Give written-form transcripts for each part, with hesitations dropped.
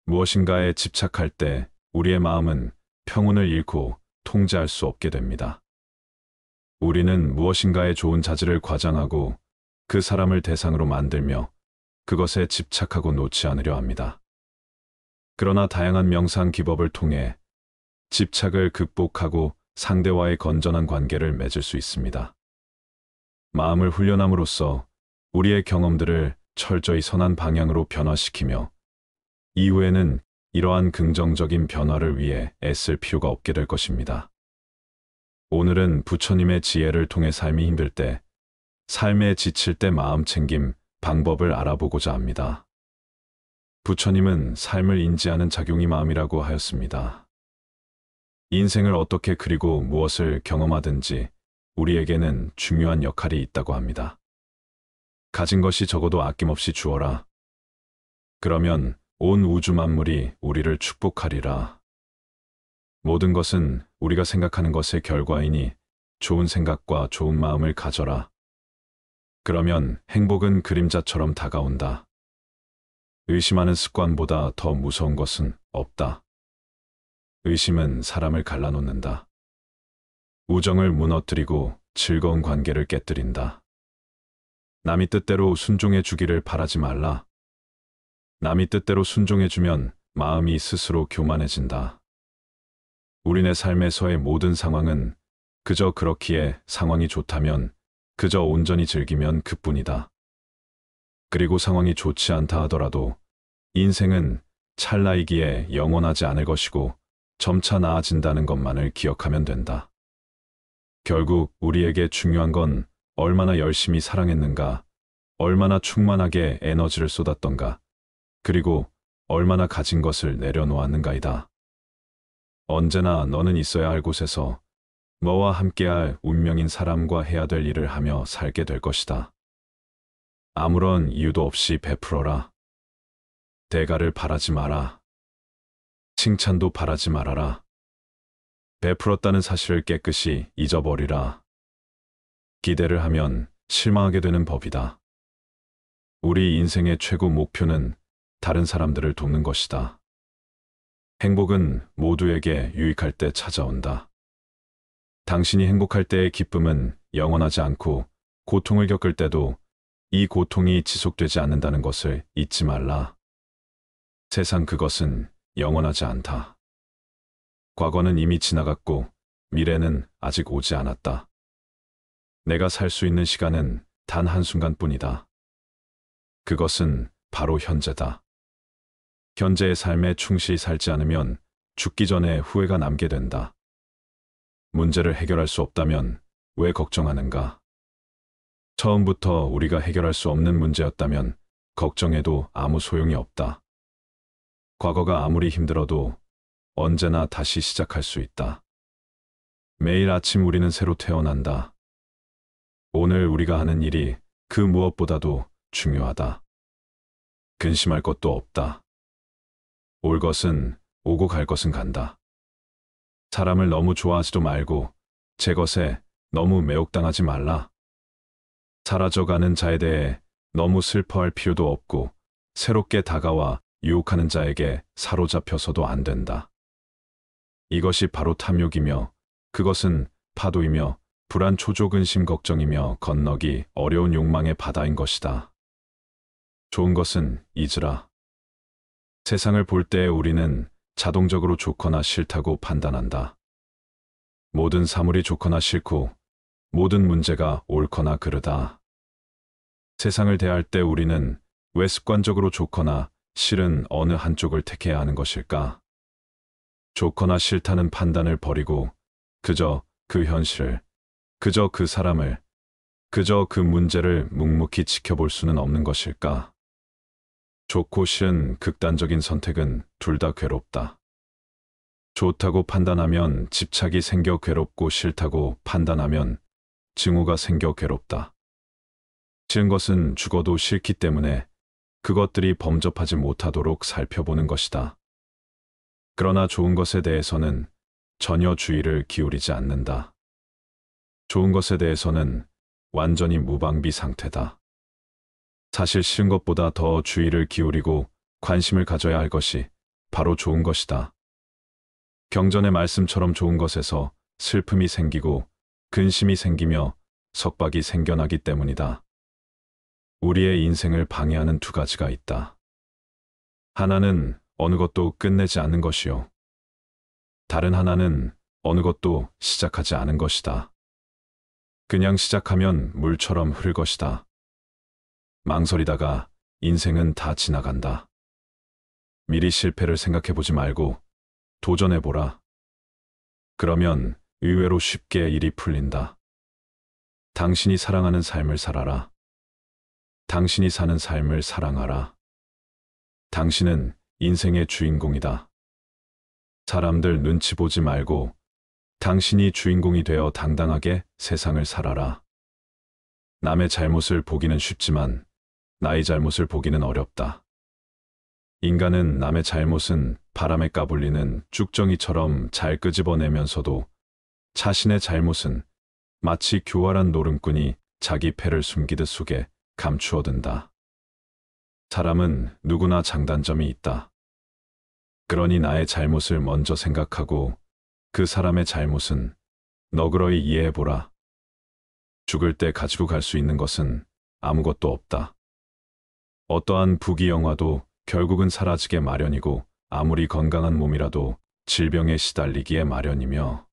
무엇인가에 집착할 때 우리의 마음은 평온을 잃고 통제할 수 없게 됩니다. 우리는 무엇인가의 좋은 자질을 과장하고 그 사람을 대상으로 만들며 그것에 집착하고 놓지 않으려 합니다. 그러나 다양한 명상 기법을 통해 집착을 극복하고 상대와의 건전한 관계를 맺을 수 있습니다. 마음을 훈련함으로써 우리의 경험들을 철저히 선한 방향으로 변화시키며 이후에는 이러한 긍정적인 변화를 위해 애쓸 필요가 없게 될 것입니다. 오늘은 부처님의 지혜를 통해 삶이 힘들 때, 삶에 지칠 때 마음 챙김 방법을 알아보고자 합니다. 부처님은 삶을 인지하는 작용이 마음이라고 하였습니다. 인생을 어떻게 그리고 무엇을 경험하든지 우리에게는 중요한 역할이 있다고 합니다. 가진 것이 적어도 아낌없이 주어라. 그러면 온 우주 만물이 우리를 축복하리라. 모든 것은 우리가 생각하는 것의 결과이니 좋은 생각과 좋은 마음을 가져라. 그러면 행복은 그림자처럼 다가온다. 의심하는 습관보다 더 무서운 것은 없다. 의심은 사람을 갈라놓는다. 우정을 무너뜨리고 즐거운 관계를 깨뜨린다. 남이 뜻대로 순종해 주기를 바라지 말라. 남이 뜻대로 순종해주면 마음이 스스로 교만해진다. 우리네 삶에서의 모든 상황은 그저 그렇기에 상황이 좋다면 그저 온전히 즐기면 그뿐이다. 그리고 상황이 좋지 않다 하더라도 인생은 찰나이기에 영원하지 않을 것이고 점차 나아진다는 것만을 기억하면 된다. 결국 우리에게 중요한 건 얼마나 열심히 사랑했는가, 얼마나 충만하게 에너지를 쏟았던가, 그리고 얼마나 가진 것을 내려놓았는가이다. 언제나 너는 있어야 할 곳에서 너와 함께할 운명인 사람과 해야 될 일을 하며 살게 될 것이다. 아무런 이유도 없이 베풀어라. 대가를 바라지 마라. 칭찬도 바라지 말아라. 베풀었다는 사실을 깨끗이 잊어버리라. 기대를 하면 실망하게 되는 법이다. 우리 인생의 최고 목표는 다른 사람들을 돕는 것이다. 행복은 모두에게 유익할 때 찾아온다. 당신이 행복할 때의 기쁨은 영원하지 않고 고통을 겪을 때도 이 고통이 지속되지 않는다는 것을 잊지 말라. 세상 그것은 영원하지 않다. 과거는 이미 지나갔고 미래는 아직 오지 않았다. 내가 살 수 있는 시간은 단 한순간뿐이다. 그것은 바로 현재다. 현재의 삶에 충실히 살지 않으면 죽기 전에 후회가 남게 된다. 문제를 해결할 수 없다면 왜 걱정하는가? 처음부터 우리가 해결할 수 없는 문제였다면 걱정해도 아무 소용이 없다. 과거가 아무리 힘들어도 언제나 다시 시작할 수 있다. 매일 아침 우리는 새로 태어난다. 오늘 우리가 하는 일이 그 무엇보다도 중요하다. 근심할 것도 없다. 올 것은 오고 갈 것은 간다. 사람을 너무 좋아하지도 말고 제 것에 너무 매혹당하지 말라. 사라져가는 자에 대해 너무 슬퍼할 필요도 없고 새롭게 다가와 유혹하는 자에게 사로잡혀서도 안 된다. 이것이 바로 탐욕이며 그것은 파도이며 불안, 초조, 근심, 걱정이며 건너기 어려운 욕망의 바다인 것이다. 좋은 것은 잊으라. 세상을 볼 때 우리는 자동적으로 좋거나 싫다고 판단한다. 모든 사물이 좋거나 싫고 모든 문제가 옳거나 그르다. 세상을 대할 때 우리는 왜 습관적으로 좋거나 싫은 어느 한쪽을 택해야 하는 것일까? 좋거나 싫다는 판단을 버리고 그저 그 현실을, 그저 그 사람을, 그저 그 문제를 묵묵히 지켜볼 수는 없는 것일까? 좋고 싫은 극단적인 선택은 둘 다 괴롭다. 좋다고 판단하면 집착이 생겨 괴롭고 싫다고 판단하면 증오가 생겨 괴롭다. 싫은 것은 죽어도 싫기 때문에 그것들이 범접하지 못하도록 살펴보는 것이다. 그러나 좋은 것에 대해서는 전혀 주의를 기울이지 않는다. 좋은 것에 대해서는 완전히 무방비 상태다. 사실 싫은 것보다 더 주의를 기울이고 관심을 가져야 할 것이 바로 좋은 것이다. 경전의 말씀처럼 좋은 것에서 슬픔이 생기고 근심이 생기며 석박이 생겨나기 때문이다. 우리의 인생을 방해하는 두 가지가 있다. 하나는 어느 것도 끝내지 않는 것이요. 다른 하나는 어느 것도 시작하지 않은 것이다. 그냥 시작하면 물처럼 흐를 것이다. 망설이다가 인생은 다 지나간다. 미리 실패를 생각해보지 말고 도전해보라. 그러면 의외로 쉽게 일이 풀린다. 당신이 사랑하는 삶을 살아라. 당신이 사는 삶을 사랑하라. 당신은 인생의 주인공이다. 사람들 눈치 보지 말고 당신이 주인공이 되어 당당하게 세상을 살아라. 남의 잘못을 보기는 쉽지만 나의 잘못을 보기는 어렵다. 인간은 남의 잘못은 바람에 까불리는 쭉정이처럼 잘 끄집어내면서도 자신의 잘못은 마치 교활한 노름꾼이 자기 패를 숨기듯 속에 감추어둔다. 사람은 누구나 장단점이 있다. 그러니 나의 잘못을 먼저 생각하고 그 사람의 잘못은 너그러이 이해해보라. 죽을 때 가지고 갈 수 있는 것은 아무것도 없다. 어떠한 부귀영화도 결국은 사라지게 마련이고 아무리 건강한 몸이라도 질병에 시달리기에 마련이며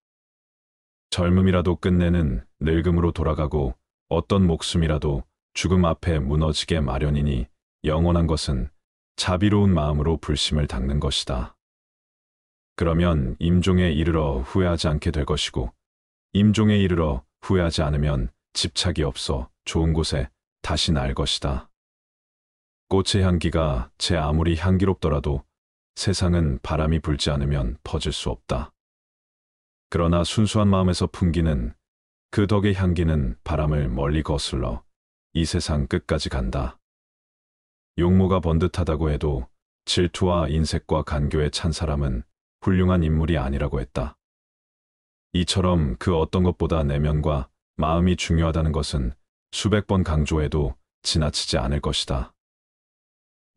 젊음이라도 끝내는 늙음으로 돌아가고 어떤 목숨이라도 죽음 앞에 무너지게 마련이니 영원한 것은 자비로운 마음으로 불심을 닦는 것이다. 그러면 임종에 이르러 후회하지 않게 될 것이고 임종에 이르러 후회하지 않으면 집착이 없어 좋은 곳에 다시 날 것이다. 꽃의 향기가 제 아무리 향기롭더라도 세상은 바람이 불지 않으면 퍼질 수 없다. 그러나 순수한 마음에서 풍기는 그 덕의 향기는 바람을 멀리 거슬러 이 세상 끝까지 간다. 용모가 번듯하다고 해도 질투와 인색과 간교에 찬 사람은 훌륭한 인물이 아니라고 했다. 이처럼 그 어떤 것보다 내면과 마음이 중요하다는 것은 수백 번 강조해도 지나치지 않을 것이다.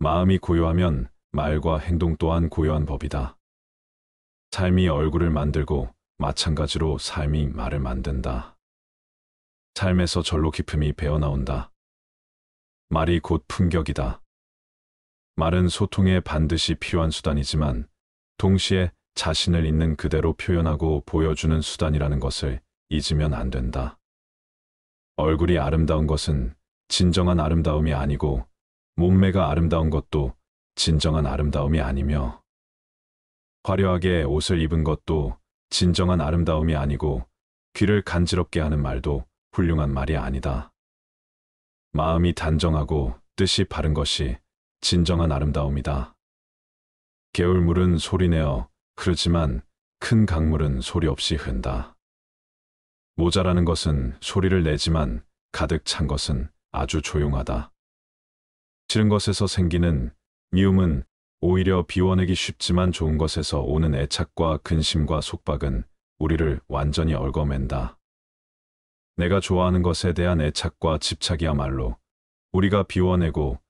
마음이 고요하면 말과 행동 또한 고요한 법이다. 삶이 얼굴을 만들고 마찬가지로 삶이 말을 만든다. 삶에서 절로 기품이 배어나온다. 말이 곧 품격이다. 말은 소통에 반드시 필요한 수단이지만 동시에 자신을 있는 그대로 표현하고 보여주는 수단이라는 것을 잊으면 안 된다. 얼굴이 아름다운 것은 진정한 아름다움이 아니고 몸매가 아름다운 것도 진정한 아름다움이 아니며 화려하게 옷을 입은 것도 진정한 아름다움이 아니고 귀를 간지럽게 하는 말도 훌륭한 말이 아니다. 마음이 단정하고 뜻이 바른 것이 진정한 아름다움이다. 개울물은 소리내어 흐르지만 큰 강물은 소리 없이 흐른다. 모자라는 것은 소리를 내지만 가득 찬 것은 아주 조용하다. 싫은 것에서 생기는 미움은 오히려 비워내기 쉽지만 좋은 것에서 오는 애착과 근심과 속박은 우리를 완전히 얽어맨다. 내가 좋아하는 것에 대한 애착과 집착이야말로 우리가 비워내고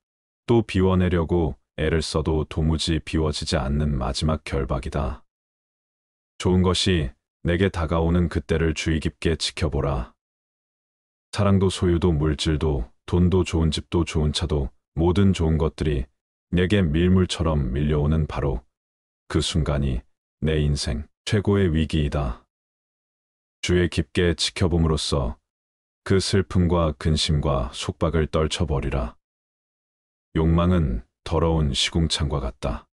또 비워내려고 애를 써도 도무지 비워지지 않는 마지막 결박이다. 좋은 것이 내게 다가오는 그때를 주의 깊게 지켜보라. 사랑도 소유도 물질도 돈도 좋은 집도 좋은 차도 모든 좋은 것들이 내게 밀물처럼 밀려오는 바로 그 순간이 내 인생 최고의 위기이다. 주의 깊게 지켜봄으로써 그 슬픔과 근심과 속박을 떨쳐버리라. 욕망은 더러운 시궁창과 같다.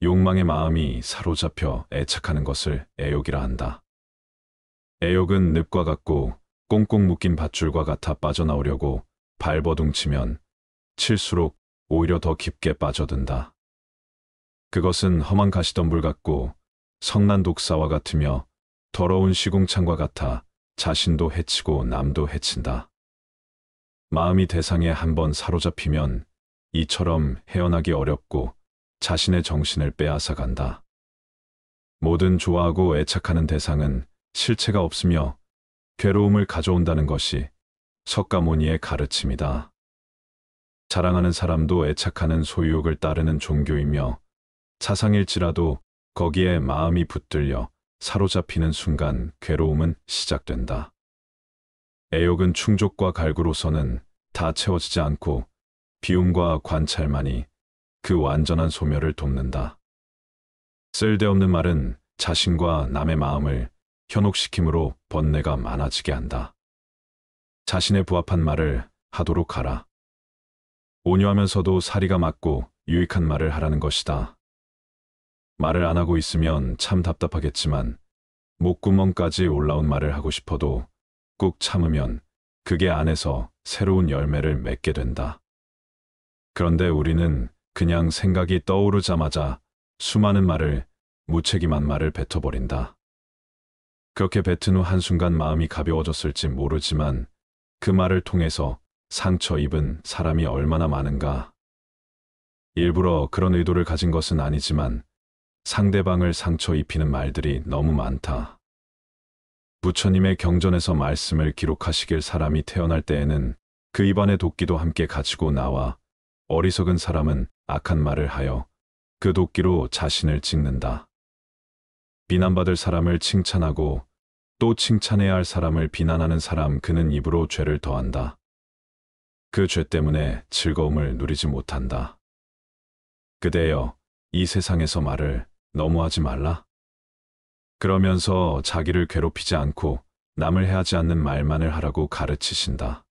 욕망의 마음이 사로잡혀 애착하는 것을 애욕이라 한다. 애욕은 늪과 같고 꽁꽁 묶인 밧줄과 같아 빠져나오려고 발버둥치면 칠수록 오히려 더 깊게 빠져든다. 그것은 험한 가시덤불 같고 성난 독사와 같으며 더러운 시궁창과 같아 자신도 해치고 남도 해친다. 마음이 대상에 한번 사로잡히면 이처럼 헤어나기 어렵고 자신의 정신을 빼앗아간다. 모든 좋아하고 애착하는 대상은 실체가 없으며 괴로움을 가져온다는 것이 석가모니의 가르침이다. 자랑하는 사람도 애착하는 소유욕을 따르는 종교이며 사상일지라도 거기에 마음이 붙들려 사로잡히는 순간 괴로움은 시작된다. 애욕은 충족과 갈구로서는 다 채워지지 않고 비움과 관찰만이 그 완전한 소멸을 돕는다. 쓸데없는 말은 자신과 남의 마음을 현혹시킴으로 번뇌가 많아지게 한다. 자신에 부합한 말을 하도록 하라. 온유하면서도 사리가 맞고 유익한 말을 하라는 것이다. 말을 안 하고 있으면 참 답답하겠지만 목구멍까지 올라온 말을 하고 싶어도 꾹 참으면 그게 안에서 새로운 열매를 맺게 된다. 그런데 우리는 그냥 생각이 떠오르자마자 수많은 말을, 무책임한 말을 뱉어버린다. 그렇게 뱉은 후 한순간 마음이 가벼워졌을지 모르지만 그 말을 통해서 상처 입은 사람이 얼마나 많은가. 일부러 그런 의도를 가진 것은 아니지만 상대방을 상처 입히는 말들이 너무 많다. 부처님의 경전에서 말씀을 기록하시길 사람이 태어날 때에는 그 입안의 도끼도 함께 가지고 나와 어리석은 사람은 악한 말을 하여 그 도끼로 자신을 찍는다. 비난받을 사람을 칭찬하고 또 칭찬해야 할 사람을 비난하는 사람 그는 입으로 죄를 더한다. 그 죄 때문에 즐거움을 누리지 못한다. 그대여, 이 세상에서 말을 너무 하지 말라. 그러면서 자기를 괴롭히지 않고 남을 해하지 않는 말만을 하라고 가르치신다.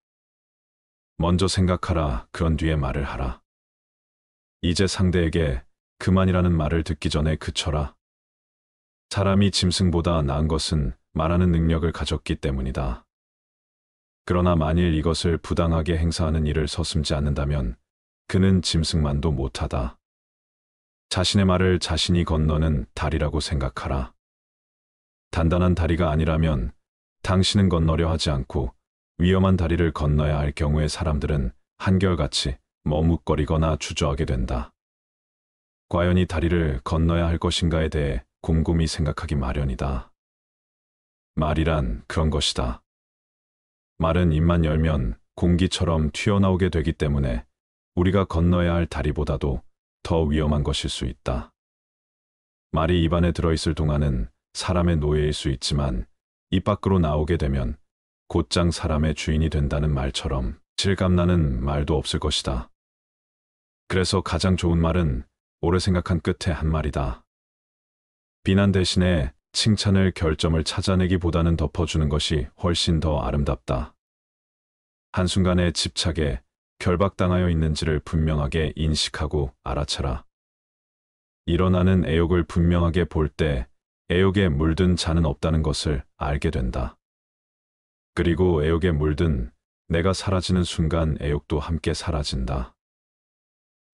먼저 생각하라, 그런 뒤에 말을 하라. 이제 상대에게 그만이라는 말을 듣기 전에 그쳐라. 사람이 짐승보다 나은 것은 말하는 능력을 가졌기 때문이다. 그러나 만일 이것을 부당하게 행사하는 일을 서슴지 않는다면 그는 짐승만도 못하다. 자신의 말을 자신이 건너는 다리라고 생각하라. 단단한 다리가 아니라면 당신은 건너려 하지 않고 위험한 다리를 건너야 할 경우에 사람들은 한결같이 머뭇거리거나 주저하게 된다. 과연 이 다리를 건너야 할 것인가에 대해 곰곰이 생각하기 마련이다. 말이란 그런 것이다. 말은 입만 열면 공기처럼 튀어나오게 되기 때문에 우리가 건너야 할 다리보다도 더 위험한 것일 수 있다. 말이 입안에 들어있을 동안은 사람의 노예일 수 있지만 입 밖으로 나오게 되면 곧장 사람의 주인이 된다는 말처럼 실감나는 말도 없을 것이다. 그래서 가장 좋은 말은 오래 생각한 끝에 한 말이다. 비난 대신에 칭찬을 결점을 찾아내기보다는 덮어주는 것이 훨씬 더 아름답다. 한순간의 집착에 결박당하여 있는지를 분명하게 인식하고 알아차라. 일어나는 애욕을 분명하게 볼 때 애욕에 물든 자는 없다는 것을 알게 된다. 그리고 애욕에 물든 내가 사라지는 순간 애욕도 함께 사라진다.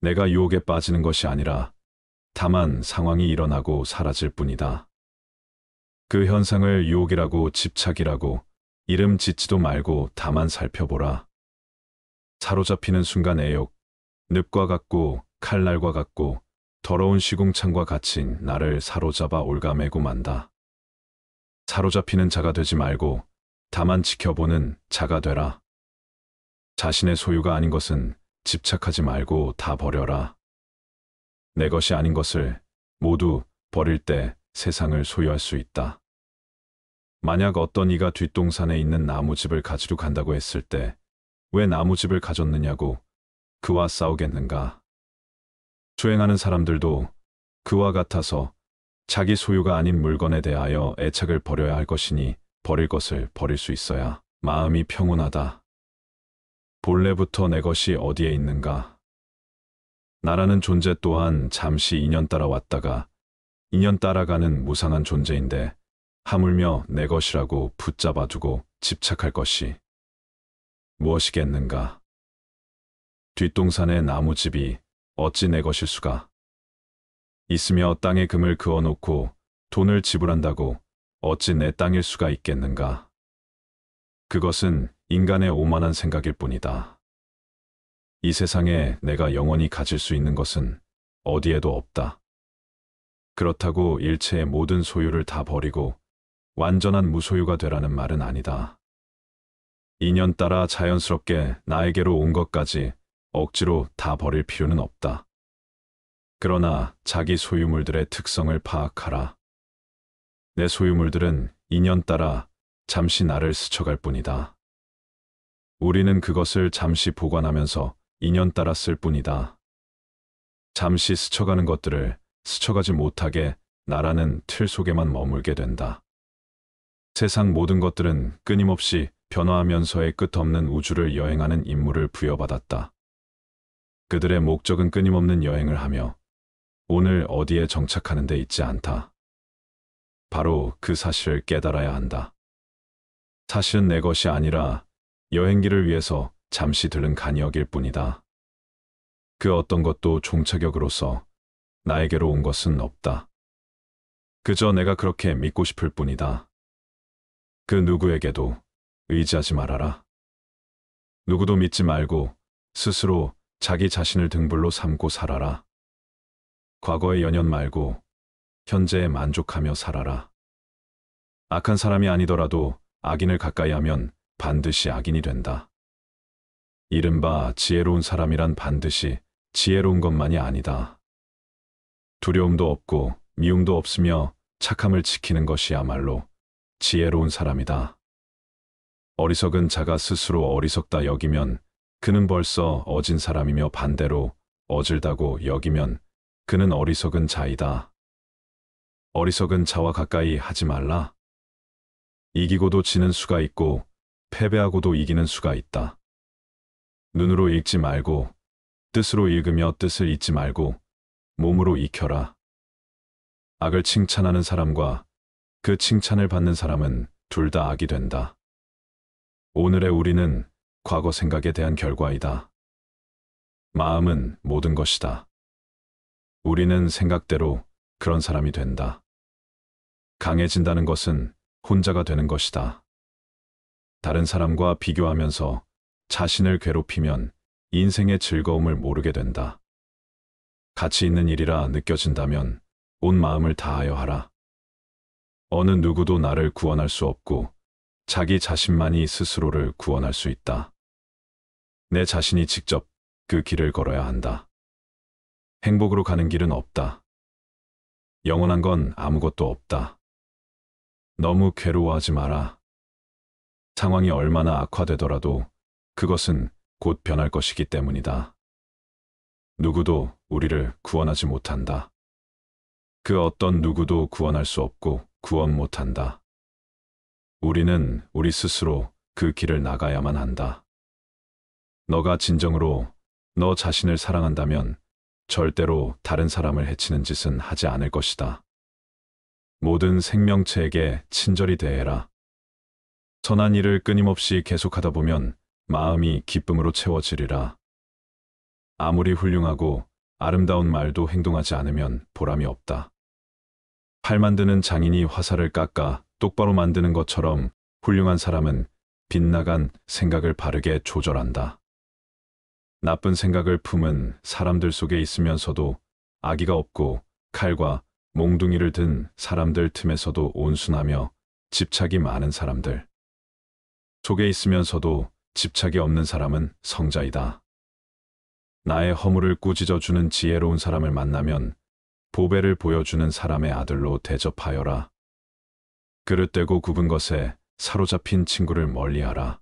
내가 유혹에 빠지는 것이 아니라 다만 상황이 일어나고 사라질 뿐이다. 그 현상을 유혹이라고 집착이라고 이름 짓지도 말고 다만 살펴보라. 사로잡히는 순간 애욕, 늪과 같고 칼날과 같고 더러운 시궁창과 갇힌 나를 사로잡아 올가매고 만다. 사로잡히는 자가 되지 말고 다만 지켜보는 자가 되라. 자신의 소유가 아닌 것은 집착하지 말고 다 버려라. 내 것이 아닌 것을 모두 버릴 때 세상을 소유할 수 있다. 만약 어떤 이가 뒷동산에 있는 나무집을 가지러 간다고 했을 때 왜 나무집을 가졌느냐고 그와 싸우겠는가? 수행하는 사람들도 그와 같아서 자기 소유가 아닌 물건에 대하여 애착을 버려야 할 것이니 버릴 것을 버릴 수 있어야 마음이 평온하다. 본래부터 내 것이 어디에 있는가? 나라는 존재 또한 잠시 인연 따라 왔다가 인연 따라가는 무상한 존재인데 하물며 내 것이라고 붙잡아두고 집착할 것이 무엇이겠는가? 뒷동산의 나무집이 어찌 내 것일 수가? 있으며 땅에 금을 그어놓고 돈을 지불한다고 어찌 내 땅일 수가 있겠는가? 그것은 인간의 오만한 생각일 뿐이다. 이 세상에 내가 영원히 가질 수 있는 것은 어디에도 없다. 그렇다고 일체의 모든 소유를 다 버리고 완전한 무소유가 되라는 말은 아니다. 인연 따라 자연스럽게 나에게로 온 것까지 억지로 다 버릴 필요는 없다. 그러나 자기 소유물들의 특성을 파악하라. 내 소유물들은 인연 따라 잠시 나를 스쳐갈 뿐이다. 우리는 그것을 잠시 보관하면서 인연 따라 쓸 뿐이다. 잠시 스쳐가는 것들을 스쳐가지 못하게 나라는 틀 속에만 머물게 된다. 세상 모든 것들은 끊임없이 변화하면서의 끝없는 우주를 여행하는 임무를 부여받았다. 그들의 목적은 끊임없는 여행을 하며 오늘 어디에 정착하는 데 있지 않다. 바로 그 사실을 깨달아야 한다. 사실은 내 것이 아니라 여행기를 위해서 잠시 들른 간이역일 뿐이다. 그 어떤 것도 종착역으로서 나에게로 온 것은 없다. 그저 내가 그렇게 믿고 싶을 뿐이다. 그 누구에게도 의지하지 말아라. 누구도 믿지 말고 스스로 자기 자신을 등불로 삼고 살아라. 과거의 연연 말고 현재에 만족하며 살아라. 악한 사람이 아니더라도 악인을 가까이 하면 반드시 악인이 된다. 이른바 지혜로운 사람이란 반드시 지혜로운 것만이 아니다. 두려움도 없고 미움도 없으며 착함을 지키는 것이야말로 지혜로운 사람이다. 어리석은 자가 스스로 어리석다 여기면 그는 벌써 어진 사람이며 반대로 어질다고 여기면 그는 어리석은 자이다. 어리석은 자와 가까이 하지 말라. 이기고도 지는 수가 있고 패배하고도 이기는 수가 있다. 눈으로 읽지 말고 뜻으로 읽으며 뜻을 잊지 말고 몸으로 익혀라. 악을 칭찬하는 사람과 그 칭찬을 받는 사람은 둘 다 악이 된다. 오늘의 우리는 과거 생각에 대한 결과이다. 마음은 모든 것이다. 우리는 생각대로 그런 사람이 된다. 강해진다는 것은 혼자가 되는 것이다. 다른 사람과 비교하면서 자신을 괴롭히면 인생의 즐거움을 모르게 된다. 가치 있는 일이라 느껴진다면 온 마음을 다하여 하라. 어느 누구도 나를 구원할 수 없고 자기 자신만이 스스로를 구원할 수 있다. 내 자신이 직접 그 길을 걸어야 한다. 행복으로 가는 길은 없다. 영원한 건 아무것도 없다. 너무 괴로워하지 마라. 상황이 얼마나 악화되더라도 그것은 곧 변할 것이기 때문이다. 누구도 우리를 구원하지 못한다. 그 어떤 누구도 구원할 수 없고 구원 못한다. 우리는 우리 스스로 그 길을 나가야만 한다. 너가 진정으로 너 자신을 사랑한다면 절대로 다른 사람을 해치는 짓은 하지 않을 것이다. 모든 생명체에게 친절히 대해라. 선한 일을 끊임없이 계속하다 보면 마음이 기쁨으로 채워지리라. 아무리 훌륭하고 아름다운 말도 행동하지 않으면 보람이 없다. 활 만드는 장인이 화살을 깎아 똑바로 만드는 것처럼 훌륭한 사람은 빗나간 생각을 바르게 조절한다. 나쁜 생각을 품은 사람들 속에 있으면서도 악의가 없고 칼과 몽둥이를 든 사람들 틈에서도 온순하며 집착이 많은 사람들 속에 있으면서도 집착이 없는 사람은 성자이다. 나의 허물을 꾸짖어주는 지혜로운 사람을 만나면 보배를 보여주는 사람의 아들로 대접하여라. 그릇되고 굽은 것에 사로잡힌 친구를 멀리하라.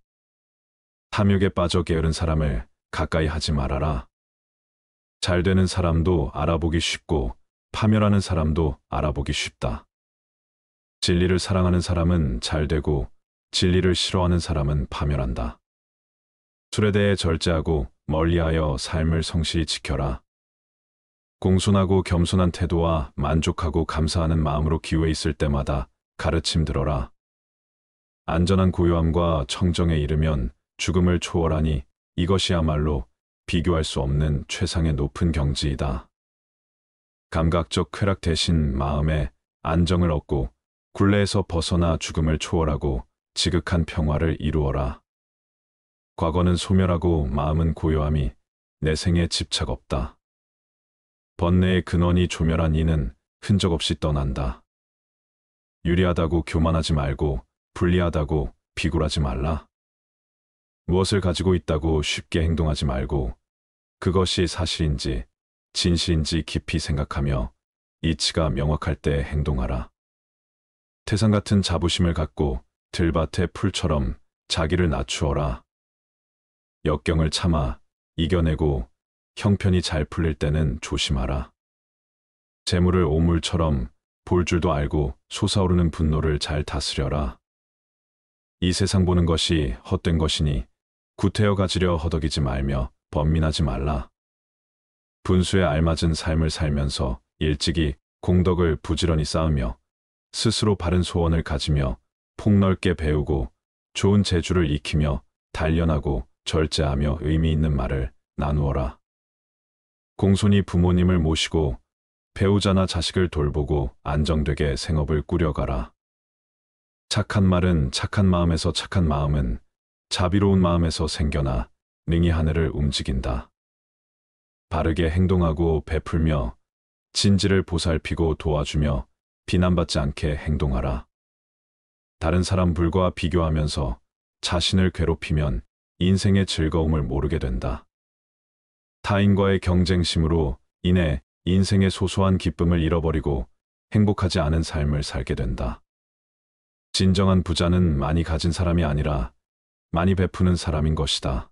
탐욕에 빠져 게으른 사람을 가까이 하지 말아라. 잘 되는 사람도 알아보기 쉽고 파멸하는 사람도 알아보기 쉽다. 진리를 사랑하는 사람은 잘 되고 진리를 싫어하는 사람은 파멸한다. 술에 대해 절제하고 멀리하여 삶을 성실히 지켜라. 공손하고 겸손한 태도와 만족하고 감사하는 마음으로 기회 있을 때마다 가르침 들어라. 안전한 고요함과 청정에 이르면 죽음을 초월하니 이것이야말로 비교할 수 없는 최상의 높은 경지이다. 감각적 쾌락 대신 마음의 안정을 얻고 굴레에서 벗어나 죽음을 초월하고 지극한 평화를 이루어라. 과거는 소멸하고 마음은 고요함이 내 생에 집착 없다. 번뇌의 근원이 조멸한 이는 흔적 없이 떠난다. 유리하다고 교만하지 말고 불리하다고 비굴하지 말라. 무엇을 가지고 있다고 쉽게 행동하지 말고 그것이 사실인지 진실인지 깊이 생각하며 이치가 명확할 때 행동하라. 태산 같은 자부심을 갖고 들밭의 풀처럼 자기를 낮추어라. 역경을 참아 이겨내고 형편이 잘 풀릴 때는 조심하라. 재물을 오물처럼 볼 줄도 알고 솟아오르는 분노를 잘 다스려라. 이 세상 보는 것이 헛된 것이니 구태여 가지려 허덕이지 말며 번민하지 말라. 분수에 알맞은 삶을 살면서 일찍이 공덕을 부지런히 쌓으며 스스로 바른 소원을 가지며 폭넓게 배우고 좋은 재주를 익히며 단련하고 절제하며 의미 있는 말을 나누어라. 공손히 부모님을 모시고 배우자나 자식을 돌보고 안정되게 생업을 꾸려가라. 착한 말은 착한 마음에서 착한 마음은 자비로운 마음에서 생겨나 능히 하늘을 움직인다. 바르게 행동하고 베풀며 진지를 보살피고 도와주며 비난받지 않게 행동하라. 다른 사람 불과 비교하면서 자신을 괴롭히면 인생의 즐거움을 모르게 된다. 타인과의 경쟁심으로 인해 인생의 소소한 기쁨을 잃어버리고 행복하지 않은 삶을 살게 된다. 진정한 부자는 많이 가진 사람이 아니라 많이 베푸는 사람인 것이다.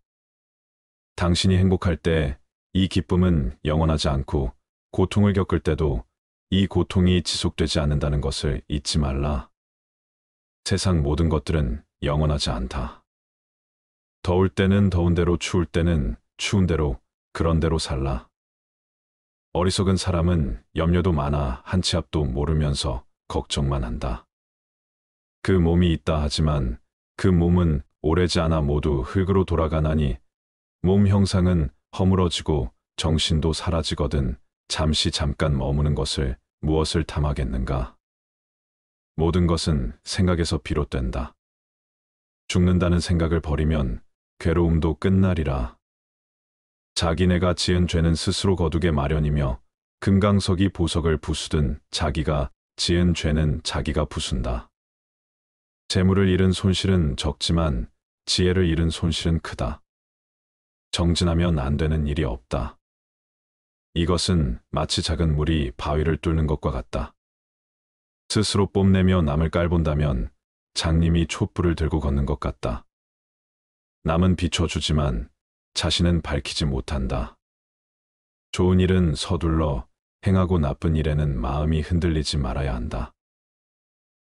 당신이 행복할 때 이 기쁨은 영원하지 않고 고통을 겪을 때도 이 고통이 지속되지 않는다는 것을 잊지 말라. 세상 모든 것들은 영원하지 않다. 더울 때는 더운 대로, 추울 때는 추운 대로, 그런 대로 살라. 어리석은 사람은 염려도 많아 한 치 앞도 모르면서 걱정만 한다. 그 몸이 있다 하지만 그 몸은 오래지 않아 모두 흙으로 돌아가나니 몸 형상은 허물어지고 정신도 사라지거든 잠깐 머무는 것을 무엇을 탐하겠는가. 모든 것은 생각에서 비롯된다. 죽는다는 생각을 버리면 괴로움도 끝나리라. 자기네가 지은 죄는 스스로 거두게 마련이며 금강석이 보석을 부수든 자기가 지은 죄는 자기가 부순다. 재물을 잃은 손실은 적지만 지혜를 잃은 손실은 크다. 정진하면 안 되는 일이 없다. 이것은 마치 작은 물이 바위를 뚫는 것과 같다. 스스로 뽐내며 남을 깔본다면 장님이 촛불을 들고 걷는 것 같다. 남은 비춰주지만 자신은 밝히지 못한다. 좋은 일은 서둘러 행하고 나쁜 일에는 마음이 흔들리지 말아야 한다.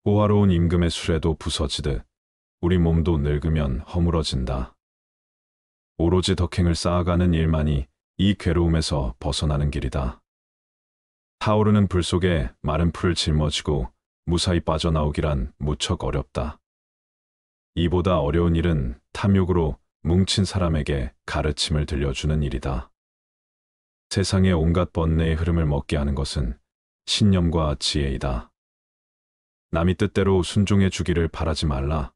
호화로운 임금의 수레도 부서지듯 우리 몸도 늙으면 허물어진다. 오로지 덕행을 쌓아가는 일만이 이 괴로움에서 벗어나는 길이다. 타오르는 불 속에 마른 풀을 짊어지고 무사히 빠져나오기란 무척 어렵다. 이보다 어려운 일은 탐욕으로 뭉친 사람에게 가르침을 들려주는 일이다. 세상의 온갖 번뇌의 흐름을 먹게 하는 것은 신념과 지혜이다. 남이 뜻대로 순종해 주기를 바라지 말라.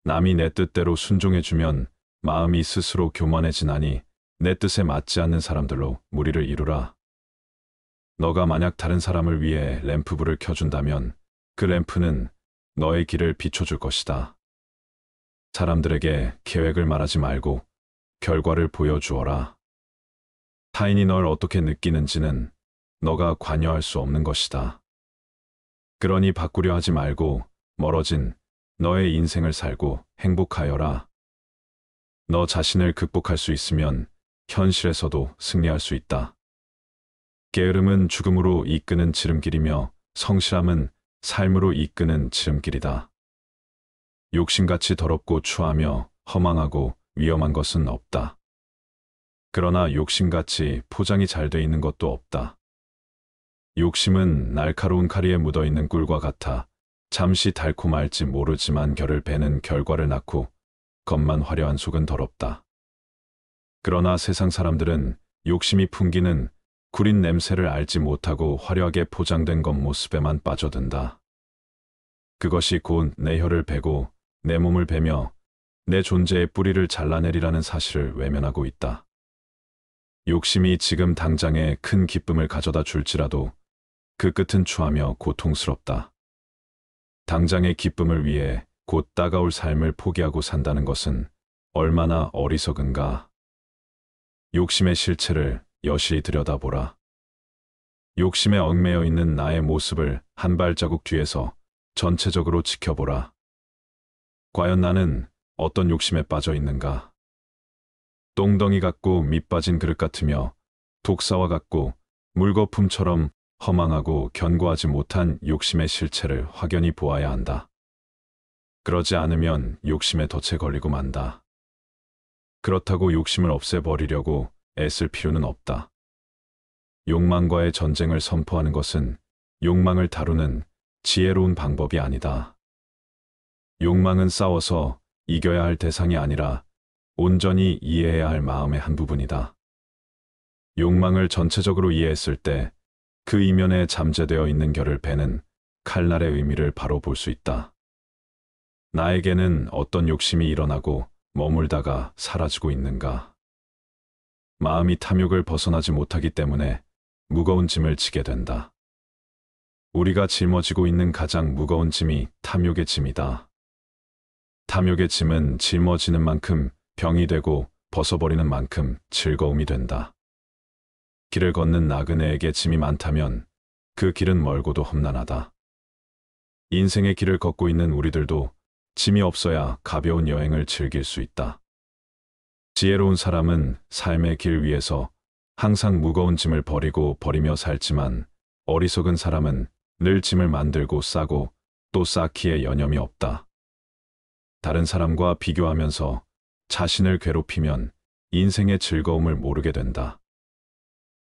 남이 내 뜻대로 순종해 주면 마음이 스스로 교만해지나니 내 뜻에 맞지 않는 사람들로 무리를 이루라. 너가 만약 다른 사람을 위해 램프불을 켜준다면 그 램프는 너의 길을 비춰줄 것이다. 사람들에게 계획을 말하지 말고 결과를 보여주어라. 타인이 널 어떻게 느끼는지는 너가 관여할 수 없는 것이다. 그러니 바꾸려 하지 말고 멀어진 너의 인생을 살고 행복하여라. 너 자신을 극복할 수 있으면 현실에서도 승리할 수 있다. 게으름은 죽음으로 이끄는 지름길이며 성실함은 삶으로 이끄는 지름길이다. 욕심같이 더럽고 추하며 허망하고 위험한 것은 없다. 그러나 욕심같이 포장이 잘 돼 있는 것도 없다. 욕심은 날카로운 카리에 묻어있는 꿀과 같아 잠시 달콤할지 모르지만 결을 베는 결과를 낳고 겉만 화려한 속은 더럽다. 그러나 세상 사람들은 욕심이 풍기는 구린 냄새를 알지 못하고 화려하게 포장된 겉모습에만 빠져든다. 그것이 곧 내 혀를 베고 내 몸을 베며 내 존재의 뿌리를 잘라내리라는 사실을 외면하고 있다. 욕심이 지금 당장에 큰 기쁨을 가져다 줄지라도 그 끝은 추하며 고통스럽다. 당장의 기쁨을 위해 곧 따가울 삶을 포기하고 산다는 것은 얼마나 어리석은가. 욕심의 실체를 여실히 들여다보라. 욕심에 얽매여 있는 나의 모습을 한 발자국 뒤에서 전체적으로 지켜보라. 과연 나는 어떤 욕심에 빠져 있는가? 똥덩이 같고 밑 빠진 그릇 같으며 독사와 같고 물거품처럼 허망하고 견고하지 못한 욕심의 실체를 확연히 보아야 한다. 그러지 않으면 욕심에 덫에 걸리고 만다. 그렇다고 욕심을 없애버리려고 애쓸 필요는 없다. 욕망과의 전쟁을 선포하는 것은 욕망을 다루는 지혜로운 방법이 아니다. 욕망은 싸워서 이겨야 할 대상이 아니라 온전히 이해해야 할 마음의 한 부분이다. 욕망을 전체적으로 이해했을 때 그 이면에 잠재되어 있는 결을 베는 칼날의 의미를 바로 볼 수 있다. 나에게는 어떤 욕심이 일어나고 머물다가 사라지고 있는가? 마음이 탐욕을 벗어나지 못하기 때문에 무거운 짐을 지게 된다. 우리가 짊어지고 있는 가장 무거운 짐이 탐욕의 짐이다. 탐욕의 짐은 짊어지는 만큼 병이 되고 벗어버리는 만큼 즐거움이 된다. 길을 걷는 나그네에게 짐이 많다면 그 길은 멀고도 험난하다. 인생의 길을 걷고 있는 우리들도 짐이 없어야 가벼운 여행을 즐길 수 있다. 지혜로운 사람은 삶의 길 위에서 항상 무거운 짐을 버리며 살지만 어리석은 사람은 늘 짐을 만들고 싸고 또 쌓기에 여념이 없다. 다른 사람과 비교하면서 자신을 괴롭히면 인생의 즐거움을 모르게 된다.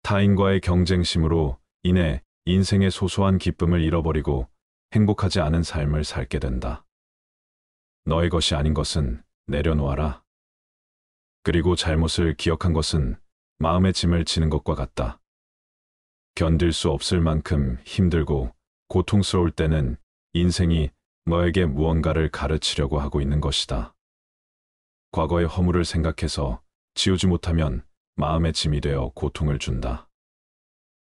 타인과의 경쟁심으로 인해 인생의 소소한 기쁨을 잃어버리고 행복하지 않은 삶을 살게 된다. 너의 것이 아닌 것은 내려놓아라. 그리고 잘못을 기억한 것은 마음의 짐을 지는 것과 같다. 견딜 수 없을 만큼 힘들고 고통스러울 때는 인생이 너에게 무언가를 가르치려고 하고 있는 것이다. 과거의 허물을 생각해서 지우지 못하면 마음의 짐이 되어 고통을 준다.